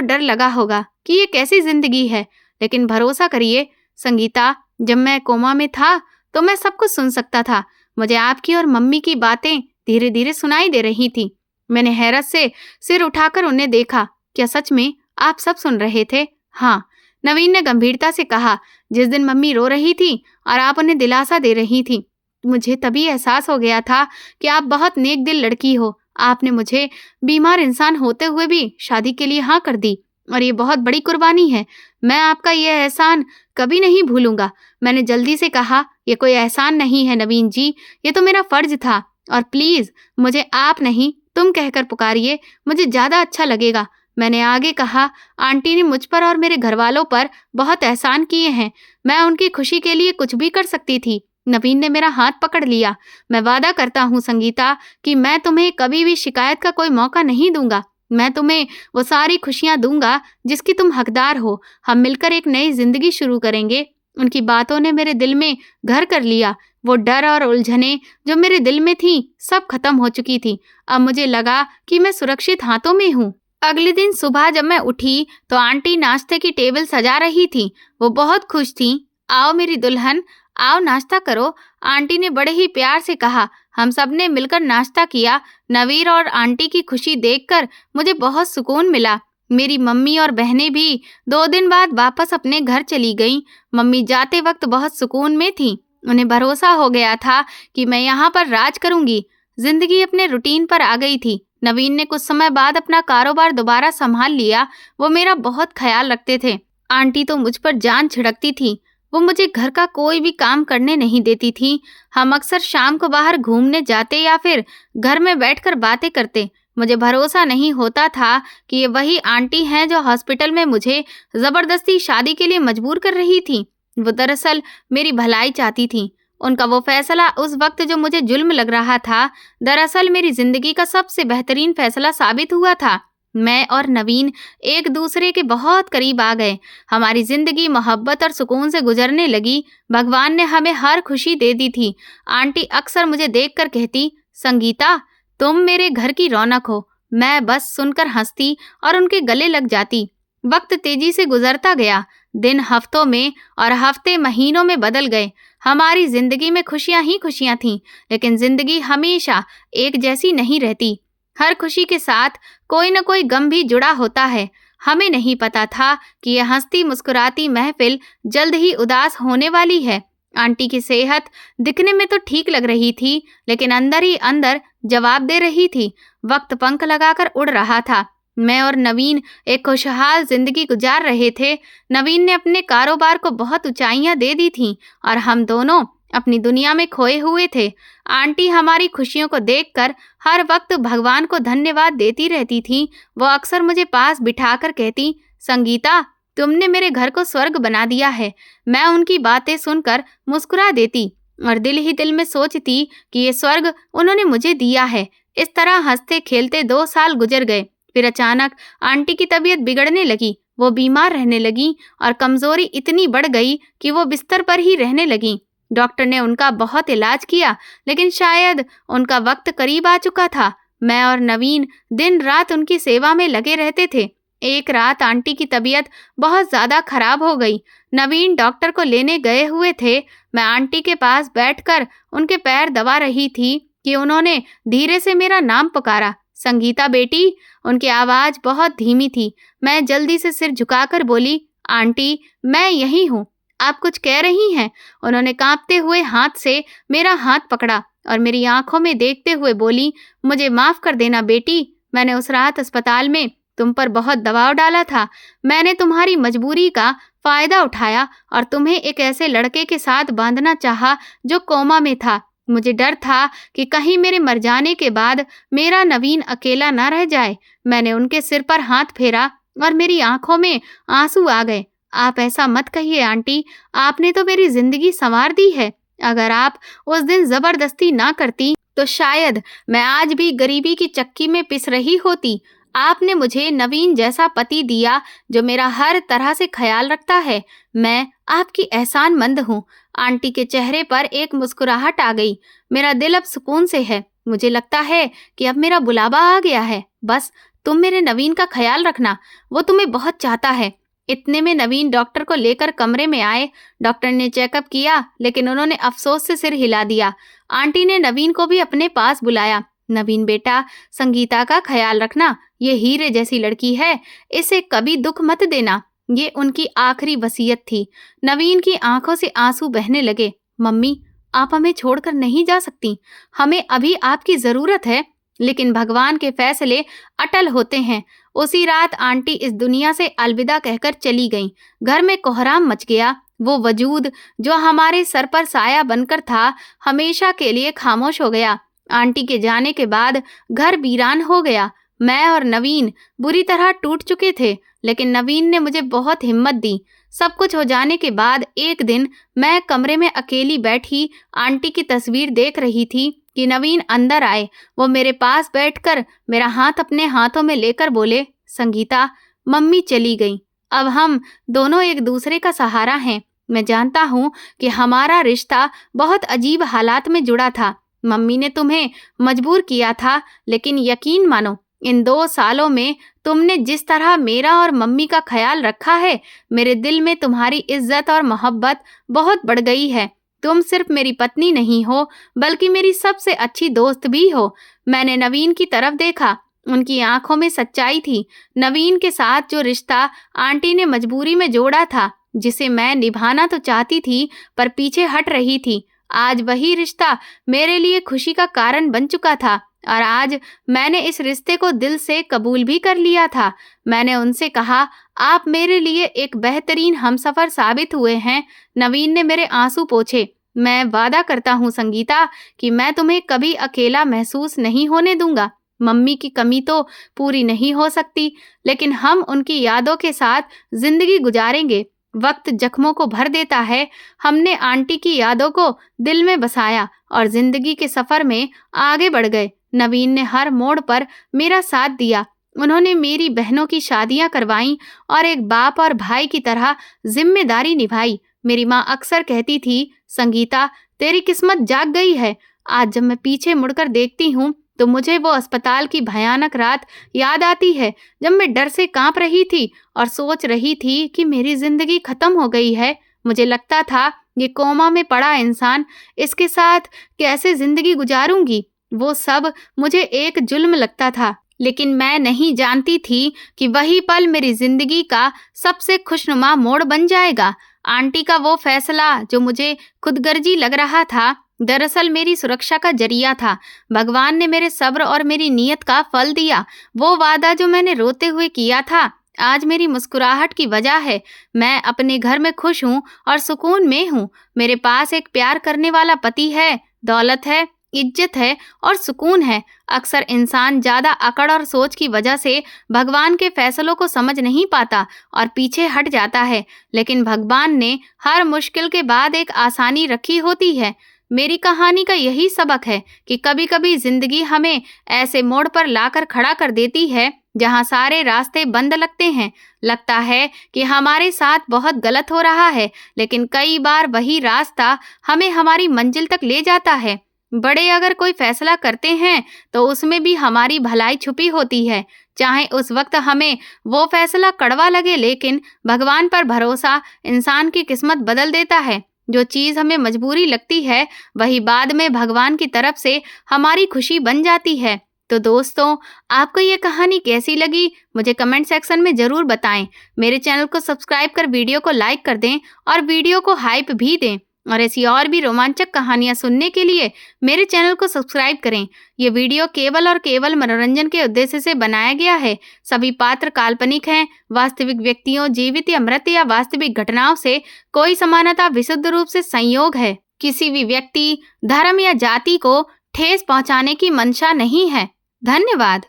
डर लगा होगा कि ये कैसी जिंदगी है, लेकिन भरोसा करिए संगीता, जब मैं कोमा में था तो मैं सब कुछ सुन सकता था। मुझे आपकी और मम्मी की बातें धीरे धीरे सुनाई दे रही थी। मैंने हैरत से सिर उठाकर उन्हें देखा। क्या सच में आप सब सुन रहे थे? हाँ, नवीन ने गंभीरता से कहा। जिस दिन मम्मी रो रही थी और आप उन्हें दिलासा दे रही थी, मुझे तभी एहसास हो गया था कि आप बहुत नेक दिल लड़की हो। आपने मुझे बीमार इंसान होते हुए भी शादी के लिए हाँ कर दी और ये बहुत बड़ी कुर्बानी है। मैं आपका ये एहसान कभी नहीं भूलूंगा। मैंने जल्दी से कहा, ये कोई एहसान नहीं है नवीन जी, ये तो मेरा फर्ज था। और प्लीज मुझे आप नहीं तुम कहकर पुकारिए, मुझे ज्यादा अच्छा लगेगा। मैंने आगे कहा, आंटी ने मुझ पर और मेरे घर वालों पर बहुत एहसान किए हैं। मैं उनकी खुशी के लिए कुछ भी कर सकती थी। नवीन ने मेरा हाथ पकड़ लिया। मैं वादा करता हूँ संगीता कि मैं तुम्हें कभी भी शिकायत का कोई मौका नहीं दूंगा। मैं तुम्हें वो सारी खुशियां दूंगा जिसकी तुम हकदार हो। हम मिलकर एक नई जिंदगी शुरू करेंगे। उनकी बातों ने मेरे दिल में घर कर लिया। वो डर और उलझने जो मेरे दिल में थी, सब खत्म हो चुकी थी। अब मुझे लगा कि मैं सुरक्षित हाथों में हूँ। अगले दिन सुबह जब मैं उठी तो आंटी नाश्ते की टेबल सजा रही थी। वो बहुत खुश थी। आओ मेरी दुल्हन, आओ नाश्ता करो, आंटी ने बड़े ही प्यार से कहा। हम सब ने मिलकर नाश्ता किया। नवीर और आंटी की खुशी देखकर मुझे बहुत सुकून मिला। मेरी मम्मी और बहनें भी 2 दिन बाद वापस अपने घर चली गईं। मम्मी जाते वक्त बहुत सुकून में थी। उन्हें भरोसा हो गया था कि मैं यहाँ पर राज करूंगी। जिंदगी अपने रूटीन पर आ गई थी। नवीन ने कुछ समय बाद अपना कारोबार दोबारा संभाल लिया। वो मेरा बहुत ख्याल रखते थे। आंटी तो मुझ पर जान छिड़कती थी। वो मुझे घर का कोई भी काम करने नहीं देती थी। हम अक्सर शाम को बाहर घूमने जाते या फिर घर में बैठकर बातें करते। मुझे भरोसा नहीं होता था कि ये वही आंटी हैं जो हॉस्पिटल में मुझे जबरदस्ती शादी के लिए मजबूर कर रही थी। वो दरअसल मेरी भलाई चाहती थी। उनका वो फैसला उस वक्त जो मुझे जुल्म लग रहा था, दरअसल मेरी जिंदगी का सबसे बेहतरीन फैसला साबित हुआ था। मैं और नवीन एक दूसरे के बहुत करीब आ गए। हमारी जिंदगी मोहब्बत और सुकून से गुजरने लगी। भगवान ने हमें हर खुशी दे दी थी। आंटी अक्सर मुझे देखकर कहती, संगीता तुम मेरे घर की रौनक हो। मैं बस सुनकर हंसती और उनके गले लग जाती। वक्त तेजी से गुजरता गया। दिन हफ्तों में और हफ्ते महीनों में बदल गए। हमारी जिंदगी में खुशियां ही खुशियां थीं, लेकिन जिंदगी हमेशा एक जैसी नहीं रहती। हर खुशी के साथ कोई न कोई गम भी जुड़ा होता है। हमें नहीं पता था कि यह हंसती मुस्कुराती महफिल जल्द ही उदास होने वाली है। आंटी की सेहत दिखने में तो ठीक लग रही थी, लेकिन अंदर ही अंदर जवाब दे रही थी। वक्त पंख लगाकर उड़ रहा था। मैं और नवीन एक खुशहाल जिंदगी गुजार रहे थे। नवीन ने अपने कारोबार को बहुत ऊंचाइयां दे दी थीं और हम दोनों अपनी दुनिया में खोए हुए थे। आंटी हमारी खुशियों को देखकर हर वक्त भगवान को धन्यवाद देती रहती थी। वो अक्सर मुझे पास बिठाकर कहती, संगीता तुमने मेरे घर को स्वर्ग बना दिया है। मैं उनकी बातें सुनकर मुस्कुरा देती और दिल ही दिल में सोचती कि ये स्वर्ग उन्होंने मुझे दिया है। इस तरह हंसते खेलते 2 साल गुजर गए। फिर अचानक आंटी की तबीयत बिगड़ने लगी। वो बीमार रहने लगी और कमजोरी इतनी बढ़ गई कि वो बिस्तर पर ही रहने लगी। डॉक्टर ने उनका बहुत इलाज किया, लेकिन शायद उनका वक्त करीब आ चुका था। मैं और नवीन दिन रात उनकी सेवा में लगे रहते थे। एक रात आंटी की तबीयत बहुत ज्यादा खराब हो गई। नवीन डॉक्टर को लेने गए हुए थे। मैं आंटी के पास बैठकर उनके पैर दबा रही थी कि उन्होंने धीरे से मेरा नाम पुकारा, संगीता बेटी। उनकी आवाज बहुत धीमी थी। मैं जल्दी से सिर झुकाकर बोली, आंटी मैं यही हूँ, आप कुछ कह रही हैं? उन्होंने कांपते हुए हाथ से मेरा हाथ पकड़ा और मेरी आंखों में देखते हुए बोली, मुझे माफ कर देना बेटी। मैंने उस रात अस्पताल में तुम पर बहुत दबाव डाला था। मैंने तुम्हारी मजबूरी का फायदा उठाया और तुम्हें एक ऐसे लड़के के साथ बांधना चाहा जो कोमा में था। मुझे डर था कि कहीं मेरे मर जाने के बाद मेरा नवीन अकेला न रह जाए। मैंने उनके सिर पर हाथ फेरा और मेरी आंखों में आंसू आ गए। आप ऐसा मत कहिए आंटी, आपने तो मेरी जिंदगी संवार दी है। अगर आप उस दिन जबरदस्ती ना करती तो शायद मैं आज भी गरीबी की चक्की में पिस रही होती। आपने मुझे नवीन जैसा पति दिया जो मेरा हर तरह से ख्याल रखता है। मैं आपकी एहसानमंद हूँ। आंटी के चेहरे पर एक मुस्कुराहट आ गई। मेरा दिल अब सुकून से है। मुझे लगता है कि अब मेरा बुलावा आ गया है। बस तुम मेरे नवीन का ख्याल रखना, वो तुम्हें बहुत चाहता है। इतने में नवीन डॉक्टर को लेकर कमरे में आए। डॉक्टर ने चेकअप किया, लेकिन उन्होंने अफसोस से सिर हिला दिया। आंटी ने नवीन को भी अपने पास बुलाया। नवीन बेटा, संगीता का ख्याल रखना। ये हीरे जैसी लड़की है, इसे कभी दुख मत देना। ये उनकी आखिरी वसीयत थी। नवीन की आंखों से आंसू बहने लगे। मम्मी, आप हमें छोड़कर नहीं जा सकती। हमें अभी आपकी जरूरत है। लेकिन भगवान के फैसले अटल होते हैं। उसी रात आंटी इस दुनिया से अलविदा कहकर चली गईं। घर में कोहराम मच गया। वो वजूद जो हमारे सर पर साया बनकर था, हमेशा के लिए खामोश हो गया। आंटी के जाने के बाद घर वीरान हो गया। मैं और नवीन बुरी तरह टूट चुके थे, लेकिन नवीन ने मुझे बहुत हिम्मत दी। सब कुछ हो जाने के बाद एक दिन मैं कमरे में अकेली बैठी आंटी की तस्वीर देख रही थी कि नवीन अंदर आए। वो मेरे पास बैठकर मेरा हाथ अपने हाथों में लेकर बोले, संगीता, मम्मी चली गई। अब हम दोनों एक दूसरे का सहारा हैं। मैं जानता हूँ कि हमारा रिश्ता बहुत अजीब हालात में जुड़ा था। मम्मी ने तुम्हें मजबूर किया था, लेकिन यकीन मानो, इन 2 सालों में तुमने जिस तरह मेरा और मम्मी का ख्याल रखा है, मेरे दिल में तुम्हारी इज्जत और मोहब्बत बहुत बढ़ गई है। तुम सिर्फ मेरी पत्नी नहीं हो, बल्कि मेरी सबसे अच्छी दोस्त भी हो। मैंने नवीन की तरफ देखा। उनकी आंखों में सच्चाई थी। नवीन के साथ जो रिश्ता आंटी ने मजबूरी में जोड़ा था, जिसे मैं निभाना तो चाहती थी पर पीछे हट रही थी, आज वही रिश्ता मेरे लिए खुशी का कारण बन चुका था। और आज मैंने इस रिश्ते को दिल से कबूल भी कर लिया था। मैंने उनसे कहा, आप मेरे लिए एक बेहतरीन हमसफर साबित हुए हैं। नवीन ने मेरे आंसू पोंछे। मैं वादा करता हूँ संगीता कि मैं तुम्हें कभी अकेला महसूस नहीं होने दूंगा। मम्मी की कमी तो पूरी नहीं हो सकती, लेकिन हम उनकी यादों के साथ जिंदगी गुजारेंगे। वक्त जख्मों को भर देता है। हमने आंटी की यादों को दिल में बसाया और जिंदगी के सफर में आगे बढ़ गए। नवीन ने हर मोड़ पर मेरा साथ दिया। उन्होंने मेरी बहनों की शादियां करवाईं और एक बाप और भाई की तरह जिम्मेदारी निभाई। मेरी माँ अक्सर कहती थी, संगीता, तेरी किस्मत जाग गई है। आज जब मैं पीछे मुड़कर देखती हूँ तो मुझे वो अस्पताल की भयानक रात याद आती है, जब मैं डर से कांप रही थी और सोच रही थी कि मेरी जिंदगी खत्म हो गई है। मुझे लगता था, ये कोमा में पड़ा इंसान, इसके साथ कैसे जिंदगी गुजारूंगी। वो सब मुझे एक जुल्म लगता था, लेकिन मैं नहीं जानती थी कि वही पल मेरी जिंदगी का सबसे खुशनुमा मोड़ बन जाएगा। आंटी का वो फैसला जो मुझे खुदगर्जी लग रहा था, दरअसल मेरी सुरक्षा का जरिया था। भगवान ने मेरे सब्र और मेरी नीयत का फल दिया। वो वादा जो मैंने रोते हुए किया था, आज मेरी मुस्कुराहट की वजह है। मैं अपने घर में खुश हूँ और सुकून में हूँ। मेरे पास एक प्यार करने वाला पति है, दौलत है, इज्जत है और सुकून है। अक्सर इंसान ज्यादा अकड़ और सोच की वजह से भगवान के फैसलों को समझ नहीं पाता और पीछे हट जाता है, लेकिन भगवान ने हर मुश्किल के बाद एक आसानी रखी होती है। मेरी कहानी का यही सबक है कि कभी कभी जिंदगी हमें ऐसे मोड़ पर लाकर खड़ा कर देती है जहां सारे रास्ते बंद लगते हैं। लगता है कि हमारे साथ बहुत गलत हो रहा है, लेकिन कई बार वही रास्ता हमें हमारी मंजिल तक ले जाता है। बड़े अगर कोई फैसला करते हैं तो उसमें भी हमारी भलाई छुपी होती है। चाहे उस वक्त हमें वो फैसला कड़वा लगे, लेकिन भगवान पर भरोसा इंसान की किस्मत बदल देता है। जो चीज़ हमें मजबूरी लगती है, वही बाद में भगवान की तरफ से हमारी खुशी बन जाती है। तो दोस्तों, आपको ये कहानी कैसी लगी मुझे कमेंट सेक्शन में ज़रूर बताएं। मेरे चैनल को सब्सक्राइब कर वीडियो को लाइक कर दें और वीडियो को हाइप भी दें। और ऐसी और भी रोमांचक कहानियां सुनने के लिए मेरे चैनल को सब्सक्राइब करें। ये वीडियो केवल और केवल मनोरंजन के उद्देश्य से बनाया गया है। सभी पात्र काल्पनिक हैं। वास्तविक व्यक्तियों, जीवित या मृत या वास्तविक घटनाओं से कोई समानता विशुद्ध रूप से संयोग है। किसी भी व्यक्ति, धर्म या जाति को ठेस पहुंचाने की मंशा नहीं है। धन्यवाद।